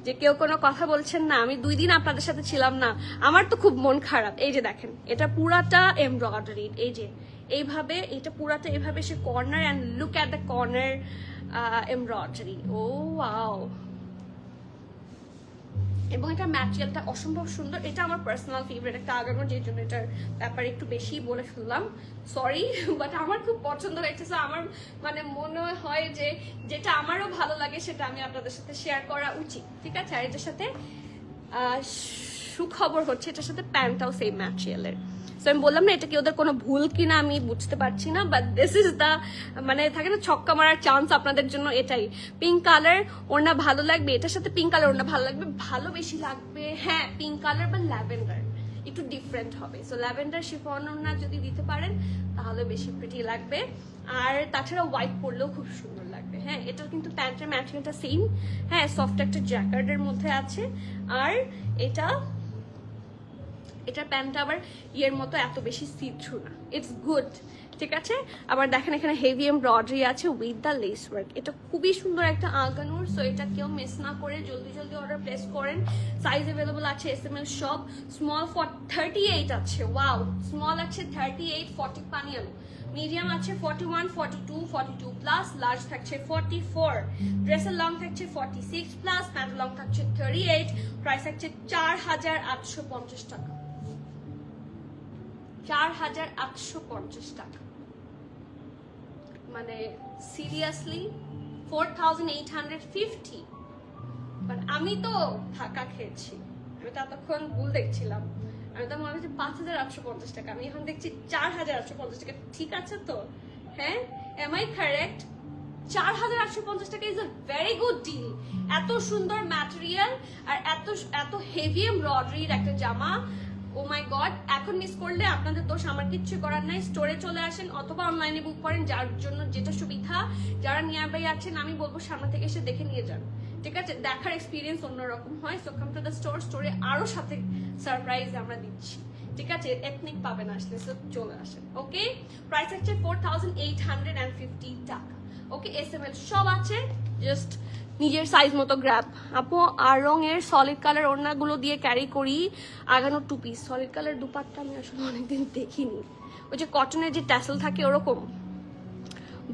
যে কেউ কোনো কথা বলছেন না। আমি 2 দিন আপনাদের সাথে ছিলাম না, আমার তো খুব মন খারাপ। এই যে দেখেন, এটা পুরাটা এমব্রয়ডারি, এই যে এইভাবে, এটা পুরাটা এইভাবে see corner, and look at the corner embroidery. Oh wow, এবং এটা ম্যাটেরিয়ালটা অসম্ভব সুন্দর। এটা আমার পার্সোনাল ফেভারিট একটা আগানো, যে জন্য এটার ব্যাপারে একটু বেশি বলে ফেললাম, সরি। বাট আমার খুব পছন্দ হয়েছে। আমার মানে মনে হয় যে যেটা আমারও ভালো লাগে সেটা আমি আপনাদের সাথে শেয়ার করা উচিত, ঠিক আছে? আর এটার সাথে সুখবর হচ্ছে এটার সাথে প্যান্টটাও সেম ম্যাটেরিয়ালের। সো আমি বললাম না, এটা কি ওদের কোনো ভুল কিনা আমি বুঝতে পারছি না, বাট দিস ইজ দ্য, মানে থাকে না ছক্কা মারার চান্স আপনাদের জন্য এটাই। পিঙ্ক কালার ওড়না ভালো লাগবে, এটার সাথে পিঙ্ক কালার ওড়না ভালো লাগবে, ভালো বেশি লাগবে হ্যাঁ পিঙ্ক কালার বা ল্যাভেন্ডার, একটু ডিফারেন্ট হবে। সো ল্যাভেন্ডার শিফন ওড়না যদি দিতে পারেন তাহলে বেশি প্রিটি লাগবে। আর তাছাড়া হোয়াইট পরলেও খুব সুন্দর লাগবে। হ্যাঁ, এটার কিন্তু প্যান্টের ম্যাটেরিয়ালটা সেম, হ্যাঁ সফট একটা জ্যাকেটের মধ্যে আছে। আর এটার প্যান্টটা আবার ইয়ের মতো এত বেশি সি থ্রু না, ইটস গুড, ঠিক আছে? আবার দেখেন এখানে হেভি এমব্রয়ডারি আছে উইথ দ্য লেস ওয়ার্ক। এটা খুবই সুন্দর একটা আগানোর। সো এটা কেউ মিস না করে জলদি জলদি অর্ডার প্লেস করেন। সাইজ অ্যাভেলেবল আছে SML সব। স্মল 38 আছে, ওয়াও, স্মল আছে 38, 40 পানি আলো। মিডিয়াম আছে 41, 42, 42 প্লাস, লার্জ থাকছে 44, ড্রেসের লং থাকছে 46 প্লাস, প্যান্ট লং থাকছে 38, প্রাইস থাকছে 4850 টাকা। 4850 টাকা, মানে সিরিয়াসলি 4850। বাট আমি তো ধাক্কা খেয়েছি, আমি তো এতক্ষণ ভুল দেখছিলাম। আমি তো মনে হচ্ছে 5850 টাকা, আমি এখন দেখছি 4850 টাকা। ঠিক আছে তো? হ্যাঁ, এম আই কারেক্ট? 4850 টাকা is a very good deal. এত সুন্দর ম্যাটেরিয়াল আর এত হেভি এমব্রয়ডারির একটা জামা, ও মাই গড। এখন মিস করলে আপনাদের দোষ, আমার কিচ্ছু করার নাই। স্টোরে চলে আসেন অথবা অনলাইনে বুক করেন, যার জন্য যেটা সুবিধা। যারা নিয়ার বাই আছেন আমি বলবো সামনে থেকে এসে দেখে নিয়ে যান, ঠিক আছে? দেখার এক্সপিরিয়েন্স অন্যরকম হয়। So come to the store, স্টোরে আরো সাথে সারপ্রাইজ আমরা দিচ্ছি, ঠিক আছে? এথনিক পাবেন আসলে, সো চলে আসেন। ওকে, প্রাইস হচ্ছে 4850 টাকা। ওকে, SML সব আছে, জাস্ট নিজের সাইজ মতো গ্র্যাব। আপু আর রঙের সলিড কালার ওড়নাগুলো দিয়ে ক্যারি করি আগানো 2 পিস। সলিড কালার দুপাট্টা আমি আসলে অনেকদিন দেখিনি। ওই যে কটনের যে ট্যাসেল থাকে ওরকম,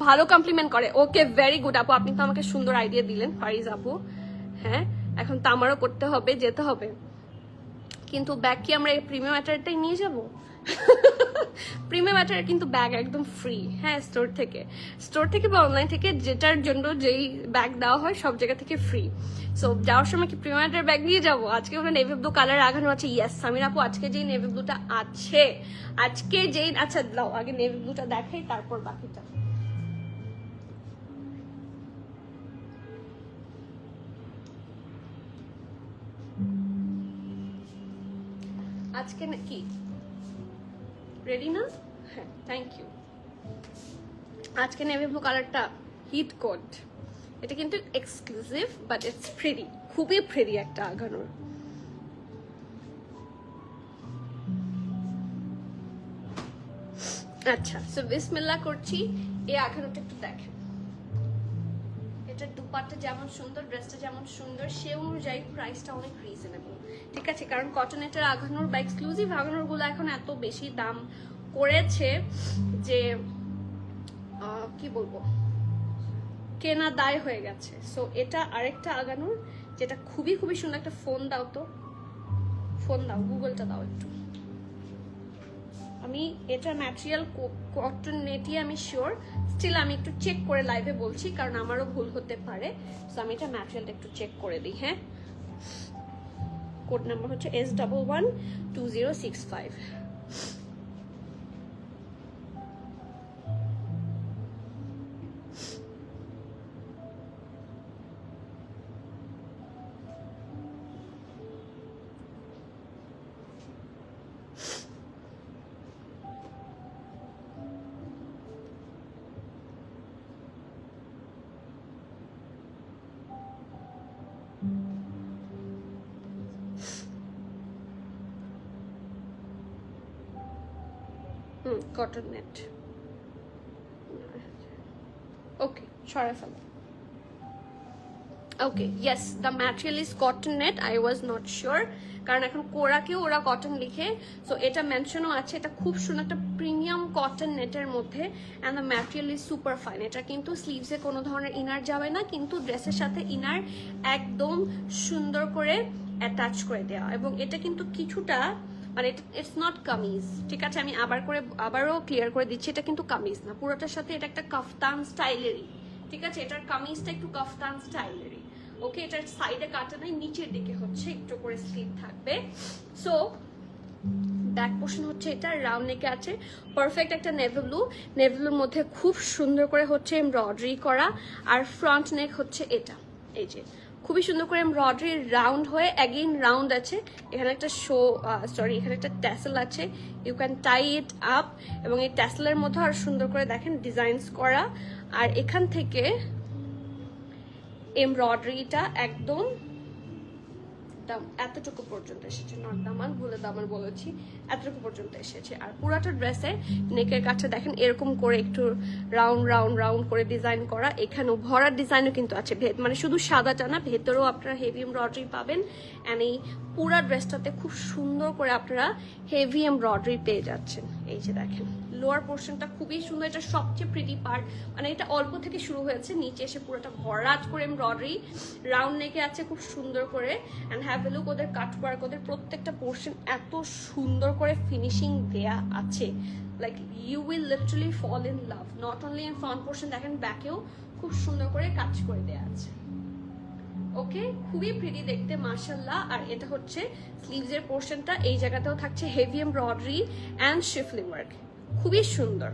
ভালো কমপ্লিমেন্ট করে। ওকে, ভেরি গুড আপু, আপনি তো আমাকে সুন্দর আইডিয়া দিলেন ফারিজ আপু। হ্যাঁ, এখন তো আমারও করতে হবে, যেতে হবে। কিন্তু ব্যাগ কি আমরা প্রিমিয়াম অ্যাটারটাই নিয়ে যাব? প্রিমিয়াম অ্যাটার কিন্তু ব্যাগ একদম ফ্রি, হ্যাঁ স্টোর থেকে বা অনলাইন থেকে, যেটার জন্য যেই ব্যাগ দেওয়া হয় সব জায়গা থেকে ফ্রি। সো যাওয়ার সময় কি প্রিমিয়াম অ্যাটার ব্যাগ নিয়ে যাবো? আজকে ওটা নেভি ব্লু কালার আগানো আছে। ইয়েস সামির আপু, আজকে যেই নেভি ব্লুটা আছে, আজকে যেই, আচ্ছা দাও আগে নেভি ব্লুটা দেখাই তারপর বাকিটা। আজকে কি রেডি না? হ্যাঁ, থ্যাংক ইউ। আজকে নেভি ব্লু কালারটা হিট কোড। এটা কিন্তু এক্সক্লুসিভ বাট ইটস প্রিটি, খুবই প্রিটি একটা আগানোর। আচ্ছা, সো বিসমিল্লাহ করছি। এই আগানোটা একটু দেখেন, এটার দুপাট্টা যেমন সুন্দর, ড্রেসটা যেমন সুন্দর, সে অনুযায়ী প্রাইসটা অনেক রিজনেবল, ঠিক আছে? কারণ কটনেটের আগানোর বা এক্সক্লুসিভ আগানোর গুলো এখন এত বেশি দাম করেছে যে কি বলবো, কেনা দায় হয়ে গেছে। সো এটা আরেকটা আগানোর যেটা খুবই খুবই সুন্দর। একটা ফোন দাও তো, ফোন দাও, গুগলটা দাও একটু। আমি এটা ম্যাটেরিয়াল কটন নেটই আমি শিওর, স্টিল আমি একটু চেক করে লাইভে বলছি কারণ আমারও ভুল হতে পারে। সো আমি এটা ম্যাটেরিয়ালটা একটু চেক করে দিই। হ্যাঁ, কোড নাম্বার হচ্ছে S112065। Cotton net. ওকে, সরাই ফেলো। Okay, yes, the material is cotton net. I was not sure, কারণ এখন কোরাকেও ওরা কটন লিখে, সো এটা মেনশনও আছে। এটা খুব সুন্দর একটা প্রিমিয়াম কটন নেটের মধ্যে, and the material is super fine. এটা কিন্তু স্লিভসে কোনো ধরনের ইনার যাবে না, কিন্তু ড্রেসের সাথে ইনার একদম সুন্দর করে অ্যাটাচ করে দেওয়া। এবং এটা কিন্তু কিছুটা মানে ইটস নট কামিজ, ঠিক আছে? আমি আবারও ক্লিয়ার করে দিচ্ছি, এটা কিন্তু কামিজ না, পুরোটার সাথে এটা একটা কাফতান স্টাইলেরই, ঠিক আছে? এটার কামিজটা একটু কাফতান স্টাইলেরই। ওকে, এটার সাইডে কাটা নাই, নিচের দিকে হচ্ছে একটু করে স্লিভ থাকবে। সো ব্যাক পোর্শন হচ্ছে এটা রাউন্ড নেকে আছে, পারফেক্ট একটা নেভি ব্লুর মধ্যে খুব সুন্দর করে হচ্ছে এমব্রয়ডারি করা। আর ফ্রন্ট নেক হচ্ছে এটা, এই যে খুবই সুন্দর করে এমব্রয়ডারি রাউন্ড হয়ে অ্যাগেইন রাউন্ড আছে। এখানে একটা এখানে একটা ট্যাসেল আছে, you can tie it up, এবং এই ট্যাসেলের মধ্যে আর সুন্দর করে দেখেন ডিজাইনস করা। আর এখান থেকে এমব্রয়ডারিটা একদম এতটুকু পর্যন্ত এসেছে, নট দামান, ভুলে দামান বলেছি, এতটুকু পর্যন্ত এসেছে। আর পুরাটা ড্রেসে নেকের কাছে দেখেন এরকম করে একটু রাউন্ড রাউন্ড রাউন্ড করে ডিজাইন করা। এখানেও ভরার ডিজাইনও কিন্তু আছে, মানে শুধু সাদাটা না, ভেতরেও আপনারা হেভি এমব্রয়ডারি পাবেন। অ্যান্ড এই পুরা ড্রেসটাতে খুব সুন্দর করে আপনারা হেভি এমব্রয়ডারি পেয়ে যাচ্ছেন। এই যে দেখেন লোয়ার পোর্শনটা খুবই সুন্দর, এটা সবচেয়ে প্রিটি পার্ট, মানে এটা অল্প থেকে শুরু হয়েছে, নিচে এসে পুরোটা ভরাট করে এমব্রয়ডারি রাউন্ড নেকে আছে খুব সুন্দর করে। অ্যান্ড হ্যাভ এ লুক, ওদের কাটওয়ার্ক, ওদের প্রত্যেকটা পোর্শন এত সুন্দর করে ফিনিশিং দেয়া আছে, like you will literally fall in love. Not only in front portion, দেখেন ব্যাকেও খুব সুন্দর করে কাজ করে দেয়া আছে। ওকে, খুবই প্রিটি দেখতে মাশাআল্লাহ। আর এটা হচ্ছে স্লিভসের পোর্শনটা, এই জায়গাতেও থাকছে হেভি এমব্রয়ডারি অ্যান্ড শিফলিং ওয়ার্ক, খুবই সুন্দর।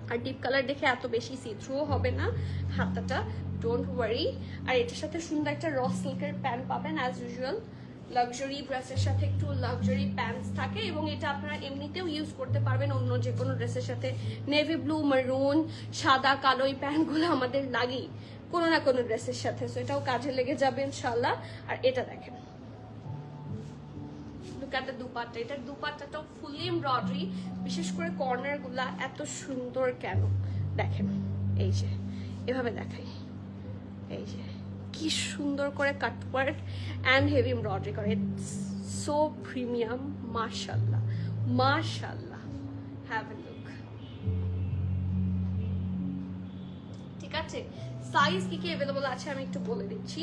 আর ডিপ কালার দেখে এত বেশি সি থ্রুও হবে না হাতাটা, ডোন্ট ওয়ারি। আর এটার সাথে সুন্দর একটা র সিল্কের প্যান্ট পাবেন, অ্যাজ ইউজুয়াল লাক্সারি ড্রেসের সাথে একটু লাক্সারি প্যান্টস থাকে, এবং এটা আপনারা এমনিতেও ইউজ করতে পারবেন অন্য যে কোনো ড্রেসের সাথে। নেভি ব্লু, মারুন, সাদা, কালো এই প্যান্টগুলো আমাদের লাগেই কোনো না কোনো ড্রেসের সাথে, সো এটাও কাজে লেগে যাবে ইনশাল্লাহ। আর এটা দেখেন দুপাট্টা, এটার দুপাট্টাটাও ফুলি এমব্রয়ডারি, বিশেষ করে কর্নার গুলা এত সুন্দর কেন দেখেন, এই যে এভাবে দেখাই, এই যে কি সুন্দর করে কাটওয়ার্ক অ্যান্ড হেভি এমব্রয়ডারি করে, সো প্রিমিয়াম, মাশাআল্লাহ মাশাআল্লাহ। হ্যাভ এ লুক, ঠিক আছে? সাইজ কি কি অ্যাভেলেবল আছে আমি একটু বলে দিচ্ছি।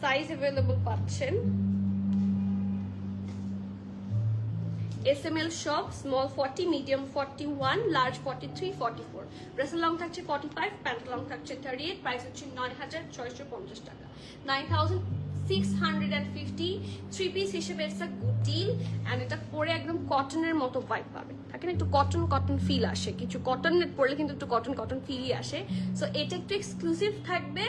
সাইজ অ্যাভেলেবল পাচ্ছেন SML shop, small 40, medium 41, large 43, 44. ড্রেসের লং থাকছে 45, প্যান্ট লং থাকছে 38, প্রাইস হচ্ছে 9,650 টাকা, 9,650। 3 পিস হিসেবে it's a good deal. And এটা পরে একদম কটনের মতো ভাইব পাবেন, থাকে না একটু কটন কটন ফিল আসে, কিছু কটন নেট পরলে কিন্তু একটু কটন কটন ফিলই আসে। সো এটা একটু এক্সক্লুসিভ থাকবে,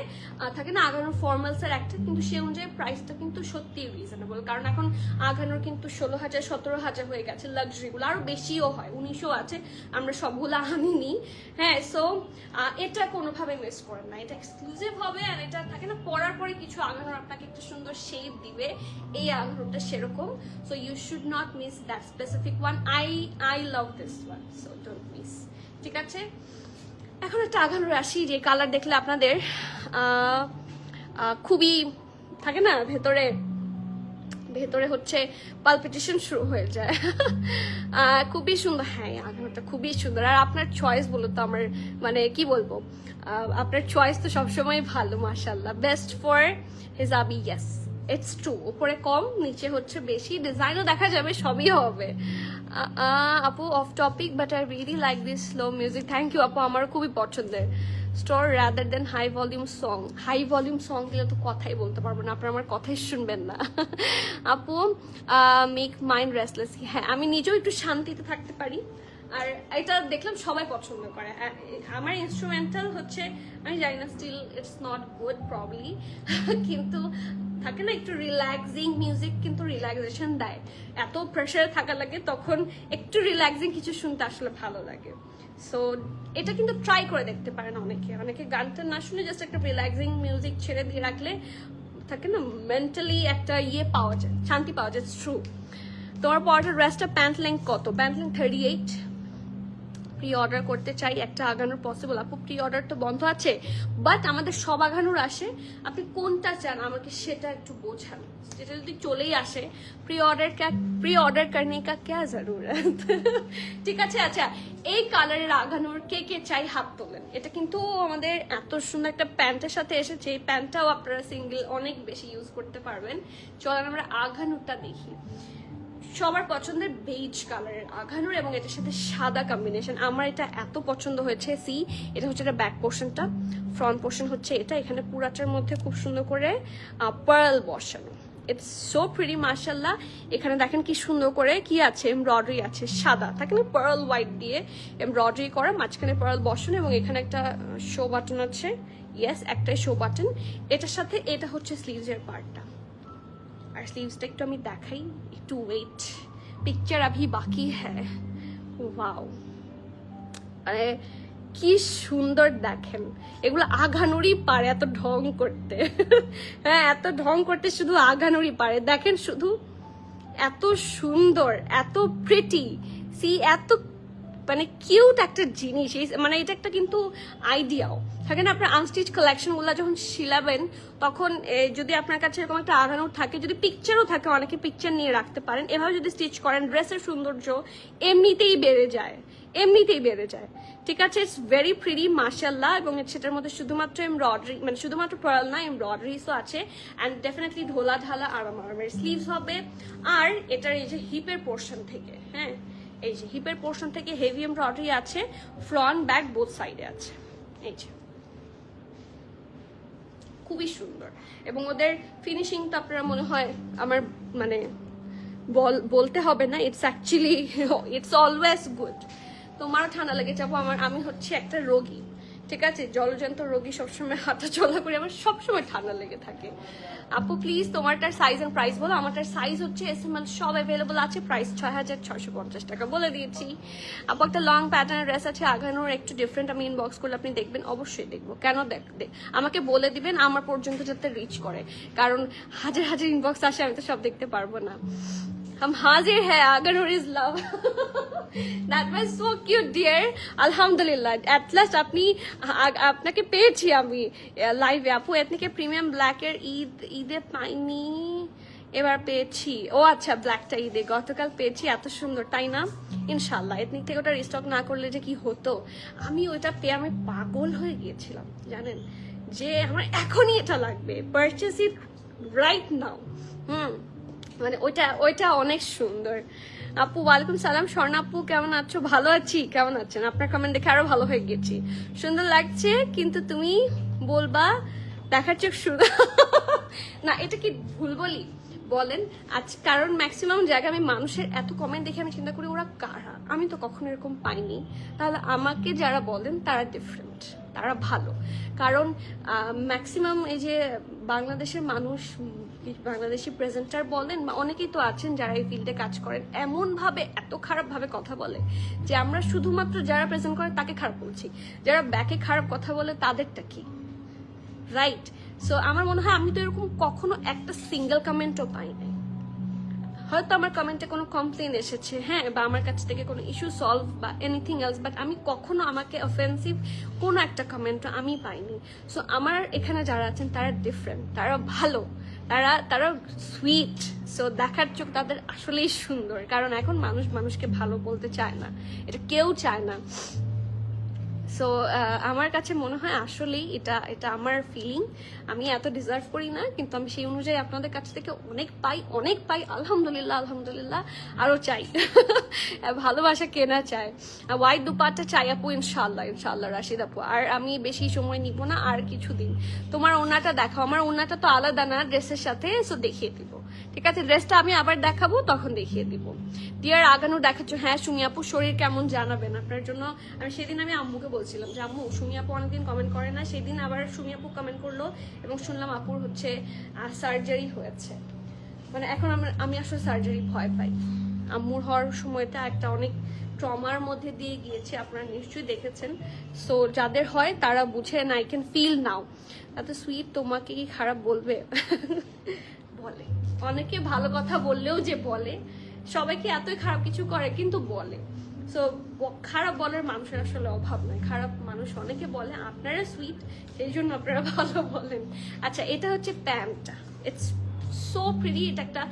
থাকে না আগানোর ফর্মালসের একটা, কিন্তু সে অনুযায়ী প্রাইসটা কিন্তু সত্যিই রিজনেবল, কারণ এখন আগানোর কিন্তু 16,000 17,000 হয়ে গেছে, লাক্সারিগুলো আরো বেশিও হয়, 1900 আছে, আমরা সবগুলো আনিনি। হ্যাঁ, সো এটা কোনোভাবে মিস করেন না, এটা এক্সক্লুসিভ হবে। আর এটা থাকে না পরার পরে কিছু আগানোর আপনাকে একটা সুন্দর শেপ দিবে, এই আগানোটা সেরকম। So you should not miss that specific one. I love this one, so don't miss, ঠিক আছে? এখন একটা আগানোর আসি, যে কালার দেখলে আপনাদের খুবই থাকে না ভেতরে হচ্ছে পালপিটেশন শুরু হয়ে যায়। খুবই সুন্দর, হ্যাঁ আগানোটা খুবই সুন্দর। আর আপনার চয়েস বলো তো, আমার মানে কি বলবো, আপনার চয়েস তো সবসময় ভালো, মাশাআল্লাহ, best for hijabi. Yes, it's true, উপরে কম নিচে হচ্ছে বেশি, ডিজাইনও দেখা যাবে, সবই হবে। আপু off topic, but I really like this slow music. Thank you আপু, আমার খুবই পছন্দের। Store rather than high volume song. High volume song দিলে তো কথাই বলতে পারবো না, আপনারা আমার কথাই শুনবেন না। আপু মেক মাইন্ড রেস্টলেস। হ্যাঁ, আমি নিজেও একটু শান্তিতে থাকতে পারি, আর এটা দেখলাম সবাই পছন্দ করে। আমার ইনস্ট্রুমেন্টাল হচ্ছে আমি জানি না, still it's not good probably, কিন্তু থাকে না একটু রিল্যাক্সিং মিউজিক কিন্তু রিল্যাক্সেশন দেয়, এত প্রেশারে থাকা লাগে তখন একটু রিল্যাক্সিং কিছু শুনতে আসলে ভালো লাগে। সো এটা কিন্তু ট্রাই করে দেখতে পারেন অনেকে গানটা না শুনে জাস্ট একটা রিল্যাক্সিং মিউজিক ছেড়ে দিয়ে রাখলে থাকে না মেন্টালি একটা পাওয়া যায়, শান্তি পাওয়া যায়। ট্রু। তোমার পরটা ড্রেসটা প্যান্ট লেন্থ কত? প্যান্ট লেন্থ 38, প্রি অর্ডার করতে চাই, একটা আগানোর পসিবল। আপু প্রি অর্ডার তো বন্ধ আছে, বাট আমাদের সব আগানোর আসে। আপনি কোনটা চান আমাকে সেটা একটু বোঝান। যেটা যদি চলেই আসে, প্রি অর্ডার करने का क्या जरूरत। ঠিক আছে। আচ্ছা, এই কালারের আগানোর কে কে চাই হাত তোলেন। এটা কিন্তু আমাদের এত সুন্দর একটা প্যান্টের সাথে এসেছে। এই প্যান্টটাও আপনারা সিঙ্গেল অনেক বেশি ইউজ করতে পারবেন। চলেন আমরা আগানোরটা দেখি। সবার পছন্দের বেজ কালারের আঘানুর এবং এটার সাথে সাদা কম্বিনেশন। আমার এটা এত পছন্দ হয়েছে। সি, এটা হচ্ছে এটা ব্যাক পোর্শনটা, ফ্রন্ট পোর্শন হচ্ছে এটা। এখানে পুরাটার মধ্যে খুব সুন্দর করে পার্ল বসানো। ইটস সো প্রিটি মাশাআল্লাহ। এখানে দেখেন কি সুন্দর করে কি আছে, এমব্রয়ডারি আছে সাদা, থাকে না পার্ল হোয়াইট দিয়ে এমব্রয়ডারি করা, মাঝখানে পার্ল বসানো এবং এখানে একটা শো বাটন আছে। ইয়েস, একটাই শো বাটন। এটার সাথে এটা হচ্ছে স্লিভসের পার্টটা। আর স্লিভসটা একটু আমি দেখাই, একটু ওয়েট, পিকচার अभी বাকি হ্যাঁ। ওয়াও, আরে কি সুন্দর দেখেন। এগুলো আঘানুরই পারে এত ঢং করতে। হ্যাঁ, এত ঢং করতে শুধু আঘানুরই পারে। দেখেন শুধু এত সুন্দর, এত প্রিটি, সি এত মানে কিউট একটা জিনিস। মানে এটা একটা কিন্তু আইডিয়াও থাকে না, আপনার আনস্টিচ কালেকশনগুলো যখন শিলাবেন তখন যদি আপনার কাছে এরকম একটা আঘানুর থাকে, যদি পিকচারও থাকে, অনেকে পিকচার নিয়ে রাখতে পারেন, এভাবে যদি স্টিচ করেন ড্রেসের সৌন্দর্য এমনিতেই বেড়ে যায়, এমনিতেই বেড়ে যায়। ঠিক আছে, ইটস ভেরি প্রিটি মাশাআল্লাহ। এবং সেটার মধ্যে শুধুমাত্র এমব্রয়ডারি, মানে শুধুমাত্র পার্ল না, এমব্রয়ডারিসও আছে। অ্যান্ড ডেফিনেটলি ঢোলা ঢালা আরামের স্লিভস হবে। আর এটার এই যে হিপের পোর্শন থেকে, হ্যাঁ এই যে হিপের পোর্শন থেকে হেভি এমব্রয়ডারি আছে, ফ্রন্ট ব্যাক বোথ সাইডে আছে। এই যে খুবই সুন্দর। এবং ওদের ফিনিশিং তো আপনারা মনে হয় আমার মানে বলতে হবে না, it's actually it's always good. তোমারও ঠান্ডা লেগে যাবো। আমি হচ্ছে একটা রোগী, ঠিক আছে, জলজন্ত রোগী, সবসময় হাঁটা চলা করি, আমার সবসময় ঠান্ডা লেগে থাকে। আপু প্লিজ তোমারটার সাইজ এন্ড প্রাইস বলো। আমারটার সাইজ হচ্ছে এসএমএল, সব অ্যাভেলেবল আছে। প্রাইস 6650 টাকা বলে দিয়েছি। আপু একটা লং প্যাটার্নের ড্রেস আছে আঘানোর, একটু ডিফারেন্ট। আমি ইনবক্স করলে আপনি দেখবেন, অবশ্যই দেখবো। কেন আমাকে বলে দিবেন আমার পর্যন্ত যাতে রিচ করে, কারণ হাজার হাজার ইনবক্স আসে, আমি তো সব দেখতে পারবো না। हम हाजिर है Aghanoor is love. That was so cute dear. আলহামদুলিল্লাহ এট লাস্ট আপনাকে পেয়েছি আমি লাইভে। আপু এথনিকে প্রিমিয়াম ব্ল্যাকের ঈদে পাইনি, এবার পেয়েছি। ও আচ্ছা, ব্ল্যাকটা ঈদে গতকাল পেয়েছি, এত সুন্দর তাই না? ইনশাল্লাহ এথনিক থেকে ওটা রিস্টক না করলে যে কি হতো। আমি ওইটা পেয়ে আমি পাগল হয়ে গিয়েছিলাম জানেন, যে আমার এখনই এটা লাগবে, পারচেজ ইট রাইট নাও। মানে ওইটা অনেক সুন্দর। আপু ওয়ালাইকুম সালাম, স্বর্ণা আপু কেমন আছো? ভালো আছি, কেমন আছেন? আপনার কমেন্ট দেখে আরো ভালো হয়ে গেছি। সুন্দর লাগছে, কিন্তু তুমি বলবা দেখার চোখ সুন্দর না, এটা কি ভুল বলি বলেন? আজ কারণ ম্যাক্সিমাম জায়গায় আমি মানুষের এত কমেন্ট দেখে আমি চিন্তা করি ওরা কারা, আমি তো কখনো এরকম পাইনি। তাহলে আমাকে যারা বলেন তারা ডিফারেন্ট, তারা ভালো। কারণ ম্যাক্সিমাম এই যে বাংলাদেশের মানুষ, বাংলাদেশি প্রেজেন্টার বলেন বা অনেকেই তো আছেন যারা এই ফিল্ডে কাজ করেন, এমন ভাবে এত খারাপ ভাবে কথা বলে যে আমরা শুধুমাত্র যারা প্রেজেন্ট করে তাকে খারাপ বলছি, যারা ব্যাকে খারাপ কথা বলে তাদেরটা কি, রাইট? সো আমার মনে হয় আমি তো এরকম কখনো একটা সিঙ্গেল কমেন্টও পাই নাই। হয়তো আমার কমেন্টে কোনো কমপ্লেন এসেছে, হ্যাঁ, বা আমার কাছ থেকে কোনো ইস্যু সলভ বা এনিথিং এলস, বাট আমি কখনো আমাকে অফেন্সিভ কোনো একটা কমেন্টও আমি পাইনি। সো আমার এখানে যারা আছেন তারা ডিফারেন্ট, তারা ভালো, তারা সুইট। সো দেখার চোখ তাদের আসলেই সুন্দর, কারণ এখন মানুষ মানুষকে ভালো বলতে চায় না, এটা কেউ চায় না। সো আমার কাছে মনে হয় আসলেই এটা আমার ফিলিং। আমি এত ডিজার্ভ করি না, কিন্তু আমি সেই অনুযায়ী আপনাদের কাছ থেকে অনেক পাই আলহামদুলিল্লাহ। আরো চাই, ভালোবাসা কেনা চাই। হোয়াইট দুপাট্টা চাই আপু, ইনশাল্লাহ রাশিদ আপু। আর আমি বেশি সময় নিব না, আর কিছুদিন। তোমার ওড়নাটা দেখাও। আমার ওড়নাটা তো আলাদা না ড্রেসের সাথে, সো দেখিয়ে দিব, ঠিক আছে? ড্রেসটা আমি আবার দেখাবো, তখন দেখিয়ে দিব। ডিয়ার আগানো দেখাচ্ছ, হ্যাঁ সুমি আপু শরীর কেমন জানাবেন। আপনার জন্য সেদিন আমি আম্মুকে বলছিলাম যে আম্মু সুমি আপু অনেকদিন কমেন্ট করে না, সেদিন আবার সুমি আপু কমেন্ট করলো এবং শুনলাম আপুর হচ্ছে সার্জারি হয়েছে। মানে এখন আমি আসলে সার্জারি ভয় পাই। আম্মুর হওয়ার সময়টা একটা অনেক ট্রমার মধ্যে দিয়ে গিয়েছে, আপনারা নিশ্চয়ই দেখেছেন। সো যাদের হয় তারা বুঝেন, আই ক্যান ফিল নাও। এত সুইট, তোমাকে কি খারাপ বলবে? বলে অনেকে, ভালো কথা বললেও যে বলে, সবাই কি এতই খারাপ কিছু করে? কিন্তু বলে। সো খারাপ বলার মানুষের আসলে অভাব নাই, খারাপ মানুষ অনেকে বলে, আপনারা সুইট সেই জন্য আপনারা ভালো বলেন। আচ্ছা, এটা হচ্ছে প্যান্টটা, ইটস সো প্রিটি। এটা একটা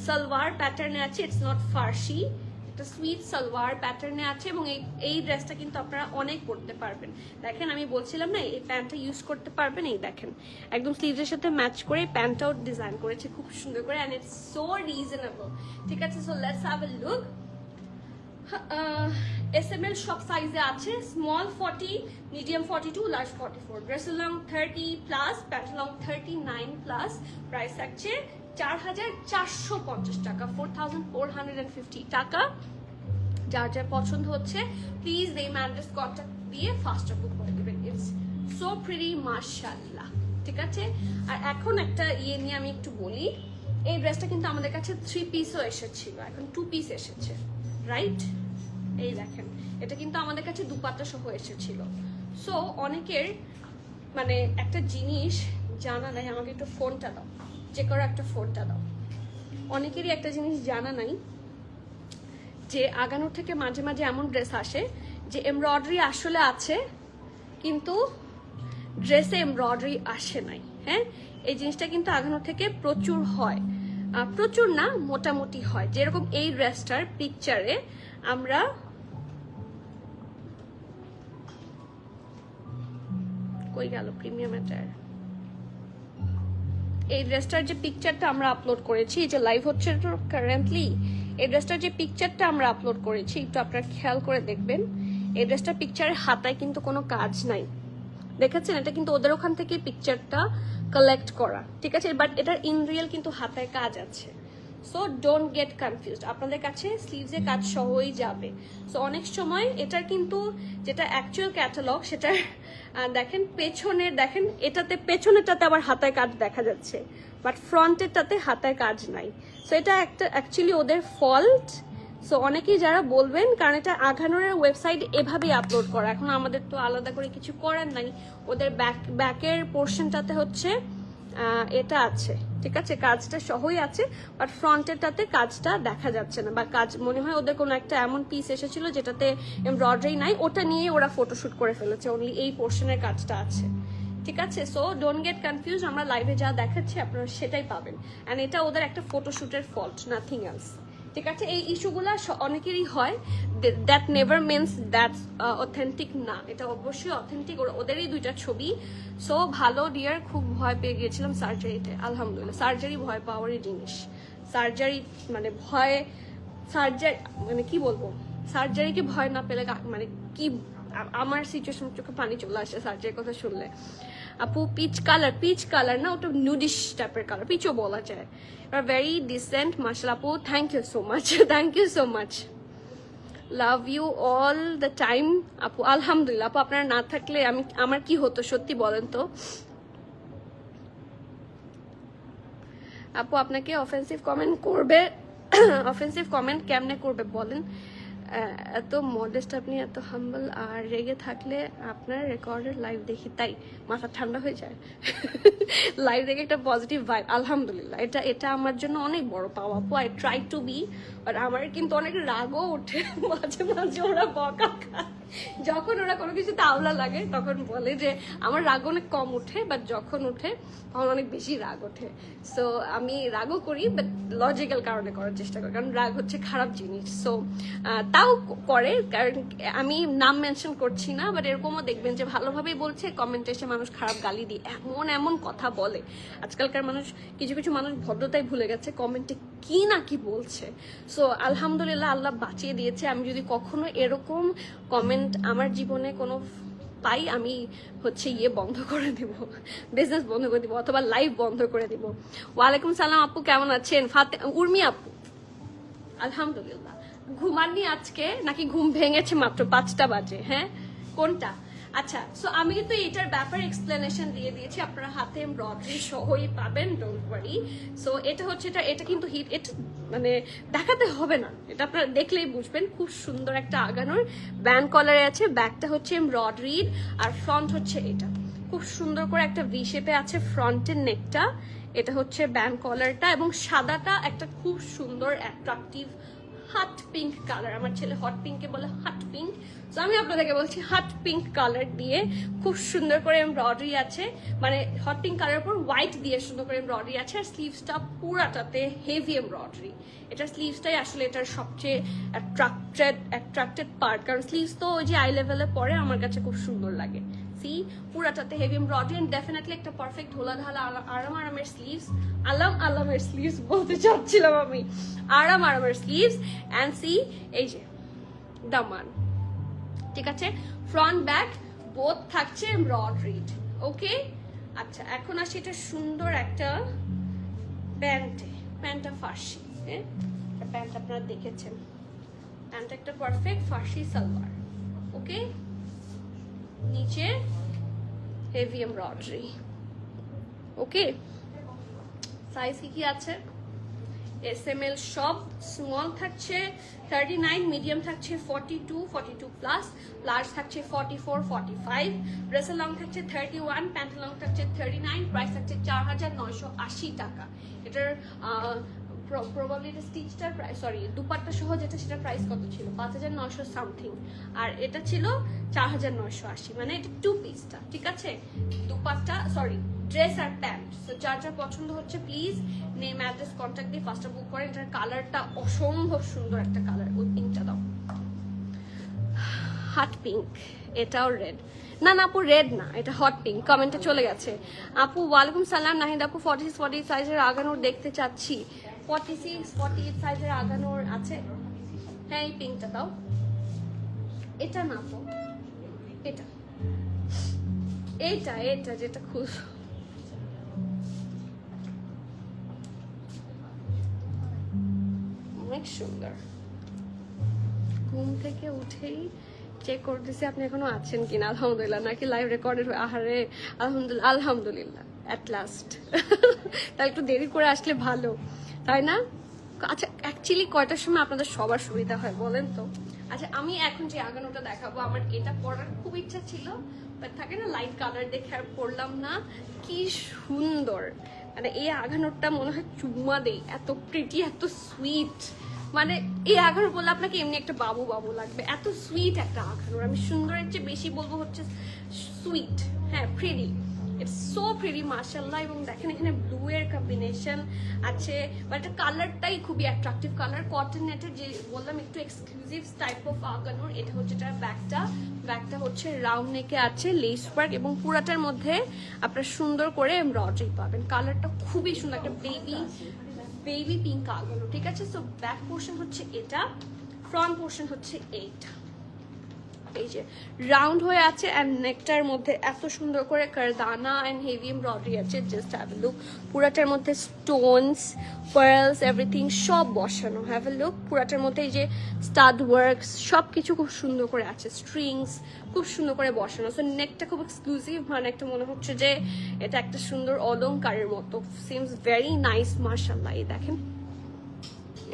সালোয়ার প্যাটার্নে আছে, ইটস নট ফার্সি, একটা সুইট সালোয়ার প্যাটার্নে আছে এবং এই ড্রেসটা কিন্তু আপনারা অনেক পরতে পারবেন। দেখেন আমি বলছিলাম না এই প্যান্টটা ইউজ করতে পারবেন, এই দেখেন একদম স্লিভসের সাথে ম্যাচ করে প্যান্টটাও ডিজাইন করেছে খুব সুন্দর করে, অ্যান্ড ইটস সো রিজনেবল। ঠিক আছে, so let's have a look. SML সব সাইজে আছে, small 40, medium 42, large 44, dress long 30 plus, pant long 39 plus. Price থাকছে 4,450 টাকা, 4,450 টাকা। যার যার পছন্দ হচ্ছে প্লিজ এই ম্যান্ড্রেস কন্ট্যাক্ট দিয়ে ফাস্টার বুক করে দেবেন। ইটস সো প্রিটি, মাশাআল্লাহ। ঠিক আছে, আর এখন একটা ইয়ে নিয়ে আমি একটু বলি। এই ড্রেসটা কিন্তু আমাদের কাছে 3 পিসও এসেছিল, এখন 2 পিস এসেছে, রাইট? এই দেখেন, এটা কিন্তু আমাদের কাছে দুপাট্টা সহ এসেছিল। সো অনেকের মানে একটা জিনিস জানা নাই, আমাকে একটু ফোনটা দাও, যে করো একটা ফোনটা দাও। অনেকেরই একটা জিনিস জানা নাই যে আগানোর থেকে মাঝে মাঝে এমন ড্রেস আসে যে এমব্রয়ডারি আসলে আছে কিন্তু ড্রেসে এমব্রয়ডারি আসে নাই। হ্যাঁ, এই জিনিসটা কিন্তু আগানোর থেকে প্রচুর হয়, প্রচুর না মোটামুটি হয়। যেরকম এই ড্রেসটার পিকচারে আমরা কই গেল প্রিমিয়াম এটার, এই ড্রেসটার যে পিকচারটা আমরা আপলোড করেছি, যে লাইভ হচ্ছে তো কারেন্টলি, এই ড্রেসটার যে পিকচারটা আমরা আপলোড করেছি একটু আপনারা খেয়াল করে দেখবেন। এই ড্রেসটার পিকচারের হাতায় কিন্তু কোনো কাজ নাই, দেখেছেন? এটা কিন্তু ওদের ওখান থেকে পিকচারটা কালেক্ট করা, ঠিক আছে? বাট এটার ইন রিয়েল কিন্তু হাতায় কাজ আছে। সো ডোন্ট গেট কনফিউজড, আপনাদের কাছে স্লিভসে কাজ সহই যাবে। সো অনেক সময় এটার কিন্তু যেটা অ্যাকচুয়াল ক্যাটালগ সেটার দেখেন পেছনের, দেখেন এটাতে পেছনেরটাতে আবার হাতায় কাজ দেখা যাচ্ছে, বাট ফ্রন্টেরটাতে হাতায় কাজ নাই। সো এটা একটা অ্যাকচুয়ালি ওদের ফল্ট। সো অনেকেই যারা বলবেন, কারণ এটা আঘানোরের ওয়েবসাইট এভাবেই আপলোড করা, এখন আমাদের তো আলাদা করে কিছু করার নাই। ওদের ব্যাকের পোর্শনটাতে হচ্ছে এটা আছে, ঠিক আছে, কাজটা সহই আছে, বাট ফ্রন্টেরটাতে কাজটা দেখা যাচ্ছে না, বা কাজ মনে হয় ওদের কোনো একটা এমন পিস এসেছিল যেটাতে এমব্রয়ডারি নাই, ওটা নিয়ে ওরা ফটোশুট করে ফেলেছে, অনলি এই পোর্শনের কাজটা আছে। ঠিক আছে, সো ডোন্ট গেট কনফিউজ, আমরা লাইভে যা দেখাচ্ছি আপনারা সেটাই পাবেন, অ্যান্ড এটা ওদের একটা ফটোশুটের ফল্ট, নাথিং এলস। ঠিক আছে, এই ইস্যুগুলো অনেকেরই হয়, that never means that's authentic না, এটা অবশ্যই অথেন্টিক, ওদেরই 2টা ছবি। সো ভালো ডিয়ার, খুব ভয় পেয়ে গিয়েছিলাম সার্জারিতে, আলহামদুলিল্লাহ। সার্জারি ভয় পাওয়ারই জিনিস, সার্জারি মানে ভয়, সার্জারি মানে কি বলবো, সার্জারিকে ভয় না পেলে মানে কি, আমার সিচুয়েশন চোখে পানি চলে আসে সার্জারির কথা শুনলে। আপু পিচ কালার না, ওটা নুডিশ টাইপের কালার, পিচও বলা যায়। ভেরি ডিসেন্ট, মাশাআল্লাহ আপু, thank you so much, thank you so much, love you all the time আপু। আলহামদুলিল্লাহ আপু, আপনারা না থাকলে আমার কি হতো সত্যি বলেন তো আপু? আপনাকে অফেন্সিভ কমেন্ট করবে, অফেন্সিভ কমেন্ট কেমনে করবে বলেন? এত মডেস্ট আপনি, এত হাম্বল, আর রেগে থাকলে আপনার রেকর্ডের লাইভ দেখি তাই মাথা ঠান্ডা হয়ে যায়। লাইভ দেখে একটা পজিটিভ ভাইব, আলহামদুলিল্লাহ, এটা আমার জন্য অনেক বড় পাওয়া আপু। I try to be, but আমার কিন্তু অনেক রাগও ওঠে মাঝে মাঝে, ওরা বকা খায় যখন ওরা কোনো কিছুতে আওলা লাগে, তখন বলে যে আমার রাগ অনেক কম ওঠে, বাট যখন ওঠে তখন অনেক বেশি রাগ ওঠে। সো আমি রাগও করি, বাট লজিক্যাল কারণে করার চেষ্টা করি, কারণ রাগ হচ্ছে খারাপ জিনিস। সো তাও করে, কারণ আমি নাম মেনশন করছি না, বাট এরকমও দেখবেন যে ভালোভাবেই বলছে, কমেন্টে এসে মানুষ খারাপ গালি দিয়ে এমন কথা বলে। আজকালকার মানুষ, কিছু মানুষ ভদ্রতাই ভুলে গেছে, কমেন্টে কি না কি বলছে। সো আলহামদুলিল্লাহ, আল্লাহ বাঁচিয়ে দিয়েছে। আমি যদি কখনো এরকম কমেন্ট আমার জীবনে কোনো পাই, আমি হচ্ছে বন্ধ করে দিব, বিজনেস বন্ধ করে দিব, অথবা লাইভ বন্ধ করে দিব। ওয়ালাইকুম সালাম আপু, কেমন আছেন? উর্মি আপু, আলহামদুলিল্লাহ। ঘুমাননি আজকে নাকি? ঘুম ভেঙেছে মাত্র 5টা বাজে? হ্যাঁ, কোনটা? আচ্ছা, সো আমি কিন্তু এটার ব্যাপারে এক্সপ্লেনেশন দিয়ে দিয়েছি, আপনারা হাতে এমব্রয়ডারি সহই পাবেন, ডোন্ট ওয়ারি। সো এটা হচ্ছে, এটা কিন্তু হিট, এটা মানে দেখাতে হবে না, এটা আপনারা দেখলেই বুঝবেন। খুব সুন্দর একটা আগানোর ব্যান্ড কলারে আছে, ব্যাকটা হচ্ছে এমব্রয়ডারি, আর ফ্রন্ট হচ্ছে এটা খুব সুন্দর করে একটা ভি শেপে আছে ফ্রন্টের নেকটা, এটা হচ্ছে ব্যান্ড কলারটা, এবং সাদাটা একটা খুব সুন্দর অ্যাট্রাকটিভ হাট পিঙ্ক কালার, আমার ছেলে হট পিঙ্কে বলে হাট পিঙ্ক, তো আমি আপনাদেরকে বলছি হাট পিঙ্ক কালার দিয়ে খুব সুন্দর করে এমব্রয়ডারি আছে, মানে হট পিঙ্ক কালার উপর হোয়াইট দিয়ে সুন্দর করে এমব্রয়ডারি আছে, আর স্লিভসটা পুরাটাতে হেভি এমব্রয়ডারি। এটার স্লিভসটাই আসলে এটার সবচেয়ে অ্যাট্রাক্টেড পার্ট, কারণ স্লিভস তো ওই যে আই লেভেলে পরে আমার কাছে খুব সুন্দর লাগে। সি পুরাটাতে হেভি এমব্রয়ডারি, এন্ড ডেফিনেটলি একটা পারফেক্ট ঢোলা ঢালা আরামের স্লিভস, আরামের স্লিভস বলতে চাচ্ছিলাম আমি, আরামের স্লিভস। অ্যান্ড সি এই যে দামান, ঠিক আছে, ফ্রন্ট ব্যাক বোথ থাকছে এমব্রয়ডারিড। ওকে, আচ্ছা এখন আসি এটা সুন্দর একটা প্যান্টটা ফার্সি, হ্যাঁ প্যান্ট আপনারা দেখেছেন, প্যান্ট একটা পারফেক্ট ফার্সি সালোয়ার। ওকে, নিচে হেভি এমব্রয়ডারি। ওকে, সাইজ কি আছে, SML সব, স্মল থাকছে 39, মিডিয়াম থাকছে 42 প্লাস, লার্জ থাকছে 44 45, ড্রেসের লং থাকছে 31, প্যান্টের লং থাকছে 39, প্রাইস থাকছে 4980 টাকা। এটার প্রবাবলি এটা স্টিচটার প্রাইস, সরি দুপাট্টা সহ যেটা সেটার প্রাইস কত ছিল, 5900 সামথিং, আর এটা ছিল 4980, মানে এটা 2 পিসটা, ঠিক আছে, দুপাট্টা সরি ড্রেস আর প্যান্ট। তো যার যার পছন্দ হচ্ছে প্লিজ নেম অ্যাড্রেস কন্ট্যাক্ট দিয়ে ফার্স্টটা বুক করেন। এটার কালারটা অসম্ভব সুন্দর একটা কালার, ওই পিঙ্কটা দাও, হট পিঙ্ক, এটাও রেড, না না আপু রেড না, এটা হট পিঙ্ক, কমেন্টে চলে গেছে। আপু ওয়ালাইকুম সালাম, নাহিদ আপু 46 48 সাইজের আগানোর দেখতে চাচ্ছি, 46 48 সাইজের আগানোর আছে, হ্যাঁ এই পিঙ্কটা দাও, এটা না তো এটা এইটা এটা যেটা খুব অনেক সুন্দর। ঘুম থেকে উঠেই চেক করতেছি আপনি এখনো আছেন কিনা, আলহামদুলিল্লাহ, নাকি লাইভ রেকর্ডেড, আহারে আলহামদুলিল্লাহ, আলহামদুলিল্লাহ অ্যাট লাস্ট। তাই একটু দেরি করে আসলে ভালো, তাই না? আচ্ছা অ্যাকচুয়ালি কয়টার সময় আপনাদের সবার সুবিধা হয় বলেন তো? আচ্ছা আমি এখন যে আগানোটা দেখাবো, আমার এটা পরার খুব ইচ্ছা ছিল, বাট থাকে না লাইট কালার দেখে আর পরলাম না। কি সুন্দর, মানে এই আগানোটা মনে হয় চুম্মা দেই, এত প্রিটি, এত সুইট, মানে এই আঘানোর বললে আপনাকে এমনি একটা বাবু বাবু লাগবে, এত সুইট একটা আঘানোর। আমি সুন্দরের চেয়ে বেশি বলবো হচ্ছে সুইট, হ্যাঁ প্রিটি, ইটস সো প্রিটি মাশাআল্লাহ। এবং দেখেন এখানে ব্লু এর কম্বিনেশন আছে, মানে এটা কালারটাই খুবই অ্যাট্রাকটিভ কালার, কটন নেটের যে বললাম একটু এক্সক্লুসিভ টাইপ অফ আগানোর। এটা হচ্ছে এটার ব্যাকটা হচ্ছে রাউন্ড নেকে আছে, লেস ওয়ার্ক, এবং পুরাটার মধ্যে আপনারা সুন্দর করে এমব্রয়ডারি পাবেন। কালারটা খুবই সুন্দর, একটা বেবি পিঙ্ক আগানো, ঠিক আছে। সো ব্যাক পোর্শন হচ্ছে এটা, ফ্রন্ট পোর্শন হচ্ছে এইটা, এই যে রাউন্ড হয়ে আছে, এন্ড নেকটার মধ্যে এত সুন্দর করে কারদানা এন্ড হেভি এমব্রয়ডারি আছে, জাস্ট হ্যাভ এ লুক। পুরাটার মধ্যে স্টোনস, পার্লস, এভরিথিং সব বসানো, হ্যাভ এ লুক। পুরাটার মধ্যে এই যে স্টাড ওয়ার্কস সব কিছু খুব সুন্দর করে আছে, স্ট্রিংস খুব সুন্দর করে বসানো। সো নেকটা খুব এক্সক্লুসিভ, মানে একটা মনে হচ্ছে যে এটা একটা সুন্দর অলংকারের মতো, সিমস ভেরি নাইস মাশাআল্লাহ। এই দেখেন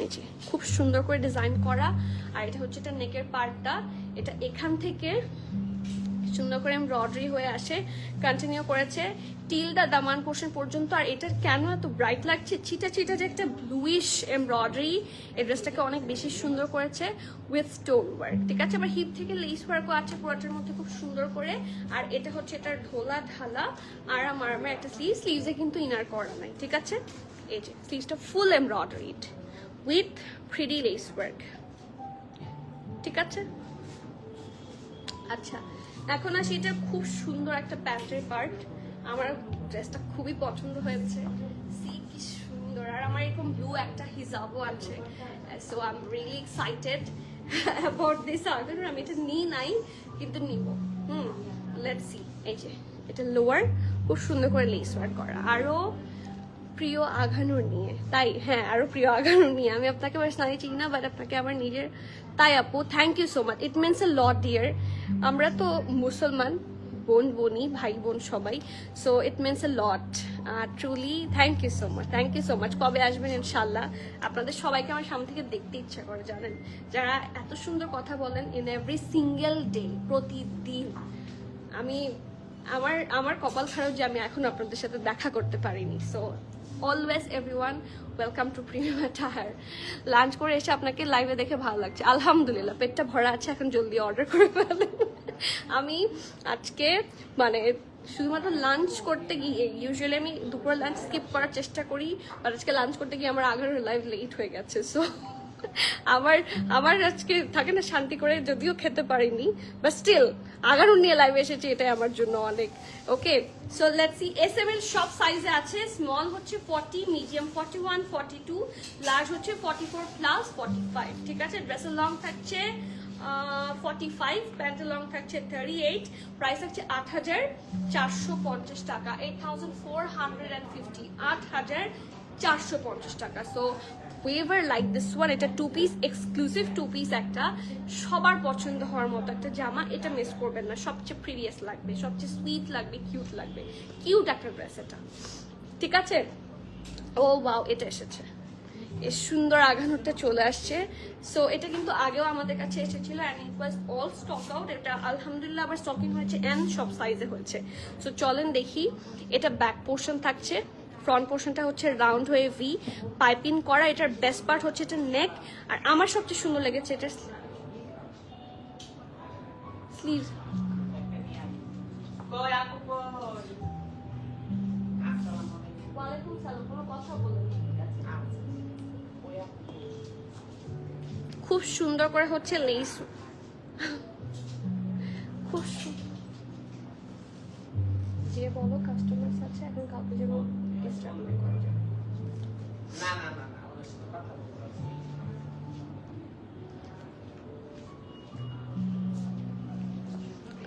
এই যে খুব সুন্দর করে ডিজাইন করা, আর এটা হচ্ছে এটা নেকের পার্টটা, এটা এখান থেকে সুন্দর করে এমব্রয়ডারি হয়ে আসে, কন্টিনিউ করেছে টিলদা দামান পোর্শন পর্যন্ত। আর এটা কেন এত ব্রাইট লাগছে, চিটা চিটা যে একটা ব্লুইশ এমব্রয়ডারি, এই ড্রেসটাকে অনেক বেশি সুন্দর করেছে উইথ স্টোন ওয়ার্ক, ঠিক আছে। আবার হিপ থেকে লেস ওয়ার্কও আছে পুরোটার মধ্যে খুব সুন্দর করে। আর এটা হচ্ছে এটার ঢোলা ঢালা আরামের একটা স্লিভসে কিন্তু ইনার করা নাই, ঠিক আছে। এই যে স্লিভসটা full embroidered with pretty lace work, ঠিক আছে। আচ্ছা এখন আসি এটা খুব সুন্দর একটা প্যান্টের পার্ট, আমার ড্রেসটা খুবই পছন্দ হয়েছে, সি কি সুন্দর। আর আমার এরকম ব্লু একটা হিজাবও আছে, so I am really excited about this আগানোর। আমি এটা নিই নাই কিন্তু নিব, লেটস সি। এই যে এটা লোয়ার খুব সুন্দর করে লেস ওয়ার্ক করা, আরো প্রিয় আঘানুর নিয়ে, তাই হ্যাঁ আরো প্রিয় আঘানুর নিয়ে। আমি আপনাকে পার্সোনালি চিনি না, বাট আপনাকে আমার নিজের, তাই আপু thank you so much, it means a lot dear. আমরা তো মুসলমান, বোন বনি ভাই বোন সবাই, so it means a lot truly. Thank you so much. কবে আসবেন ইনশাল্লাহ? আপনাদের সবাইকে আমার সামনে থেকে দেখতে ইচ্ছা করে জানেন, যারা এত সুন্দর কথা বলেন ইন এভরি সিঙ্গেল ডে, প্রতিদিন। আমার কপাল খারাপ যে আমি এখন আপনাদের সাথে দেখা করতে পারিনি, so always everyone welcome to premium attire. Lunch করে এসে আপনাকে লাইভে দেখে ভালো লাগছে, আলহামদুলিল্লাহ পেটটা ভরা আছে, এখন জলদি অর্ডার করে ফেলেন। আমি আজকে মানে শুধুমাত্র লাঞ্চ করতে গিয়ে, ইউজুয়ালি আমি দুপুরে লাঞ্চ স্কিপ করার চেষ্টা করি, আর আজকে লাঞ্চ করতে গিয়ে আমার আগের লাইভ লেট হয়ে গেছে। সো আমার আজকে থাকে না শান্তি করে, যদিও খেতে পারিনি, বাট স্টিল আগারও নিয়ে লাইভে এসেছি, এটাই আমার জন্য অনেক। ওকে, সো লেটস সি। এসএমএল সব সাইজে আছে। স্মল হচ্ছে 40, মিডিয়াম 41, 42, লার্জ হচ্ছে 44 প্লাস 45। ঠিক আছে, ড্রেসের লং থাকছে 45, প্যান্টের লং থাকছে 38, প্রাইস থাকছে 8,450 টাকা, 8,450, 8,450 টাকা। So whoever like this one, এটা 2 পিস এক্সক্লুসিভ 2 পিস, একটা সবার পছন্দ হওয়ার মতো একটা জামা, এটা মিস করবেন না। সবচেয়ে প্রিভিয়াস লাগবে, সবচেয়ে সুইট লাগবে, কিউট লাগবে, কিউট একটা ড্রেস এটা। ঠিক আছে, ও ওয়াও, এটা এসেছে, এই সুন্দর আঘানোরটা চলে আসছে। সো এটা কিন্তু আগেও আমাদের কাছে এসেছিল and it was all stock out. এটা আলহামদুলিল্লাহ আবার স্টকিং হয়েছে অ্যান্ড সব সাইজে হয়েছে। সো চলেন দেখি। এটা ব্যাক পোর্শন থাকছে, ফ্রন্ট পোর্শনটা হচ্ছে রাউন্ড হয়ে ভি পাইপিং করা। এটার বেস্ট পার্ট হচ্ছে এটা নেক, আর আমার সবচেয়ে সুন্দর লেগেছে এটার স্লিভ। ওয়ালাইকুম সালাম, কোনো কথা বলেন। খুব সুন্দর করে হচ্ছে লেস, খুব যে বলো কাস্টমার আছে এখন কাউকে যেন ডিস্টার্ব না করা যায়।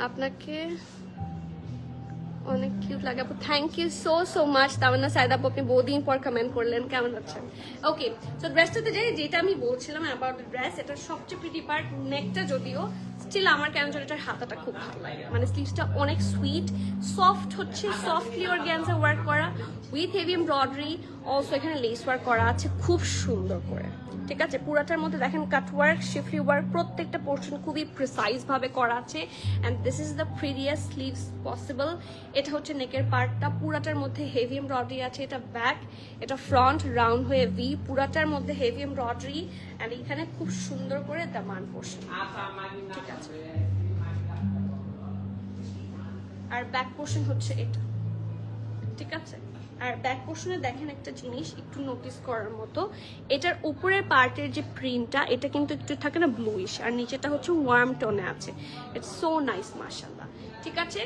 আপনাকে অনেক কিউট লাগে আপু, থ্যাংক ইউ সো মাচ। তামান্না সাইদ আপু, আপনি বহুদিন পর কমেন্ট করলেন, কেমন আছেন? ওকে, সো ড্রেসটাতে যাই, যেটা আমি বলছিলাম অ্যাবাউট দ্য ড্রেস, এটার সবচেয়ে প্রিটি পার্ট নেকটা, যদিও স্টিল আমার কেন যেন এটার হাতাটা খুব ভালো লাগে, মানে স্লিভসটা অনেক সুইট, সফট হচ্ছে, সফটলি অর্গানজা ওয়ার্ক করা উইথ হেভি এমব্রয়ডারি, অলসো এখানে লেস ওয়ার্ক করা আছে খুব সুন্দর করে। ঠিক আছে, পুরাটার মধ্যে দেখেন কাট ওয়ার্ক, শিফলি ওয়ার্ক, প্রত্যেকটা পোর্শন খুবই প্রিসাইজ ভাবে করা আছে। And this is the previous sleeves possible. এটা হচ্ছে নেকের পার্টটা, পুরাটার মধ্যে হেভি এমব্রয়ডারি আছে। এটা ব্যাক, এটা ফ্রন্ট রাউন্ড হয়ে ভি, পুরাটার মধ্যে হেভি এমব্রয়ডারি, অ্যান্ড এখানে খুব সুন্দর করে দামান পোর্শন। ঠিক আছে, আর ব্যাক পোর্শন হচ্ছে এটা। ঠিক আছে, আর ব্যাক পোর্শনে দেখেন একটা জিনিস একটু নোটিস করার মতো, এটার উপরের পার্টের যে প্রিন্টটা, এটা কিন্তু একটু থাকে না ব্লুইশ, আর নিচেটা হচ্ছে ওয়ার্ম টোনে আছে। ইটস সো নাইস মাশাআল্লাহ। ঠিক আছে,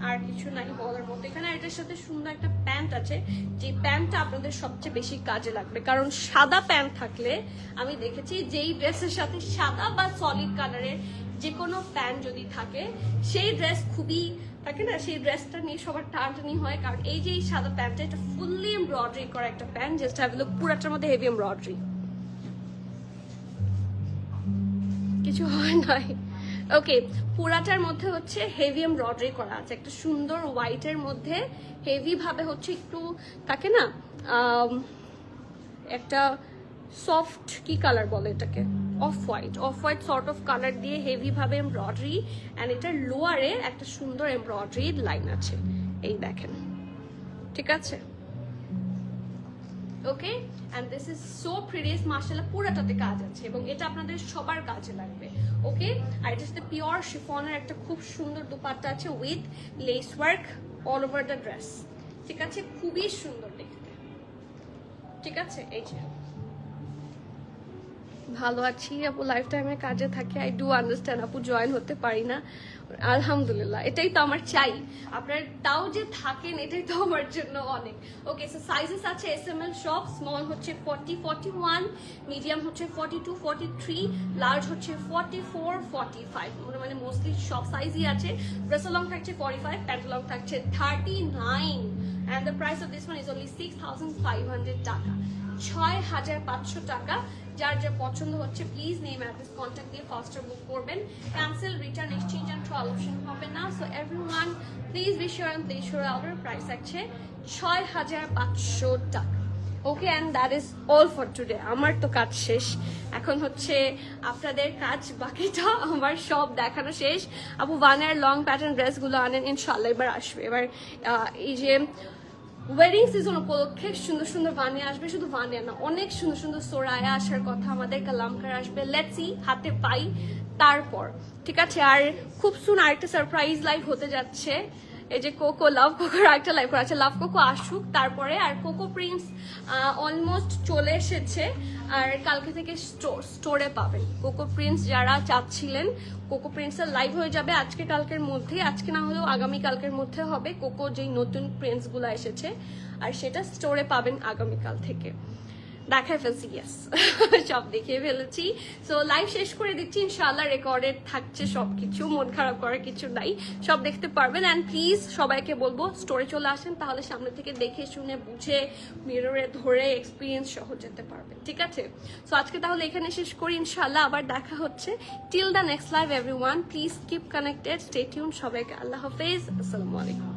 আর কিছু নাই বলার মতো এখানে। এটার সাথে সুন্দর একটা প্যান্ট আছে, যে প্যান্টটা আপনাদের সবচেয়ে বেশি কাজে লাগবে, কারণ সাদা প্যান্ট থাকলে আমি দেখেছি যেই ড্রেসের সাথে সাদা বা সলিড কালারের যে কোনো প্যান্ট যদি থাকে, সেই ড্রেস খুবই থাকে না, সেই ড্রেসটা নিয়ে সবার টানটানি হয়। কারণ এই যে এই সাদা প্যান্টটা, এটা ফুললি এমব্রয়ডারি করা একটা প্যান্ট, জাস্ট হ্যাভ লুক, পুরাটার মধ্যে হেভি এমব্রয়ডারি, কিছু হয় নাই। ওকে, পুরাটার মধ্যে হচ্ছে হেভি এমব্রয়ডারি করা আছে, একটা সুন্দর হোয়াইটের মধ্যে হেভি ভাবে হচ্ছে একটু থাকে না, একটা সফট কি কালার বলে এটাকে, off white sort of colour দিয়ে হেভি ভাবে এমব্রয়ডারি, অ্যান্ড এটার লোয়ারে একটা সুন্দর এমব্রয়ডারি লাইন আছে, এই দেখেন। ঠিক আছে, ওকে, অ্যান্ড দিস ইজ সো প্রিটিস মাশাআল্লাহ, পুরাটাতে কাজ আছে এবং এটা আপনাদের সবার কাজে লাগবে। ওকে, আর এটার সাথে পিওর শিফনের একটা খুব সুন্দর দুপাট্টা আছে with less work all over the dress. ঠিক আছে, খুবই সুন্দর দেখতে। ঠিক আছে, এই যে ভালো আছি আপু, লাইফ টাইমে কাজে থাকি, আই ডু আন্ডারস্ট্যান্ড আপু, জয়েন হতে পারি না, আলহামদুলিল্লাহ, এটাই তো আমার চাই, আপনার তাও যে থাকেন এটাই তো আমার জন্য অনেক। ওকে, সো সাইজেস আছে এসএমএল সব, স্মল হচ্ছে 40, 41, মিডিয়াম হচ্ছে 42, 43, লার্জ হচ্ছে 44, 45, মানে মোস্টলি সব সাইজই আছে। ড্রেস লং থাকছে 45, প্যান্ট লং থাকছে 39, and the price of this one is only 6,500 টাকা, 6,500 টাকা। যার যা পছন্দ হচ্ছে প্লিজ নেম অ্যাড্রেস কন্ট্যাক্ট দিয়ে ফাস্টার বুক করবেন, cancel return exchange and trial option হবে না। So everyone please be sure and place your order, price আছে 6,500 টাকা। Okay, and that is all for today. আমার তো কাজ শেষ, এখন হচ্ছে আপনাদের কাজ, বাকিটা আমার সব দেখানো শেষ। আপু ওয়ানের লং প্যাটার্ন ড্রেসগুলো আনেন, ইনশাল্লাহ এবার আসবে। এবার এই যে ওয়েডিং সিজন উপলক্ষে সুন্দর সুন্দর বানিয়ে আসবে, শুধু বানিয়ে না, অনেক সুন্দর সুন্দর সোরায়া আসার কথা, আমাদের কালামকার আসবে, লেটসি হাতে পাই তারপর, ঠিক আছে। আর খুব সুন আরেকটা সারপ্রাইজ লাইভ হতে যাচ্ছে, এই যে কোকো লাভ কোকোর একটা লাইভ করা আছে, লাভ কোকো আসুক তারপরে। আর কোকো প্রিন্স অলমোস্ট চলে এসেছে, আর কালকে থেকে স্টোরে পাবেন কোকো প্রিন্স। যারা চাচ্ছিলেন কোকো প্রিন্সের লাইভ হয়ে যাবে আজকে কালকের মধ্যে, আজকে না হলেও আগামী কালকের মধ্যে হবে কোকো যেই নতুন প্রিন্সগুলো এসেছে, আর সেটা স্টোরে পাবেন আগামীকাল থেকে। দেখাই ফেলছি, ইয়েস সব দেখিয়ে ফেলেছি। সো লাইভ শেষ করে দিচ্ছি, ইনশাআল্লাহ রেকর্ডেড থাকছে সবকিছু, মন খারাপ করার কিছু নাই, সব দেখতে পারবেন। অ্যান্ড প্লিজ সবাইকে বলবো স্টোরে চলে আসেন, তাহলে সামনে থেকে দেখে শুনে বুঝে মিররে ধরে এক্সপিরিয়েন্স সহ যেতে পারবেন, ঠিক আছে। সো আজকে তাহলে এখানে শেষ করি, ইনশাআল্লাহ আবার দেখা হচ্ছে। Till the next live everyone, please keep connected, stay tune. সবাইকে আল্লাহ হাফেজ, আসসালামু আলাইকুম।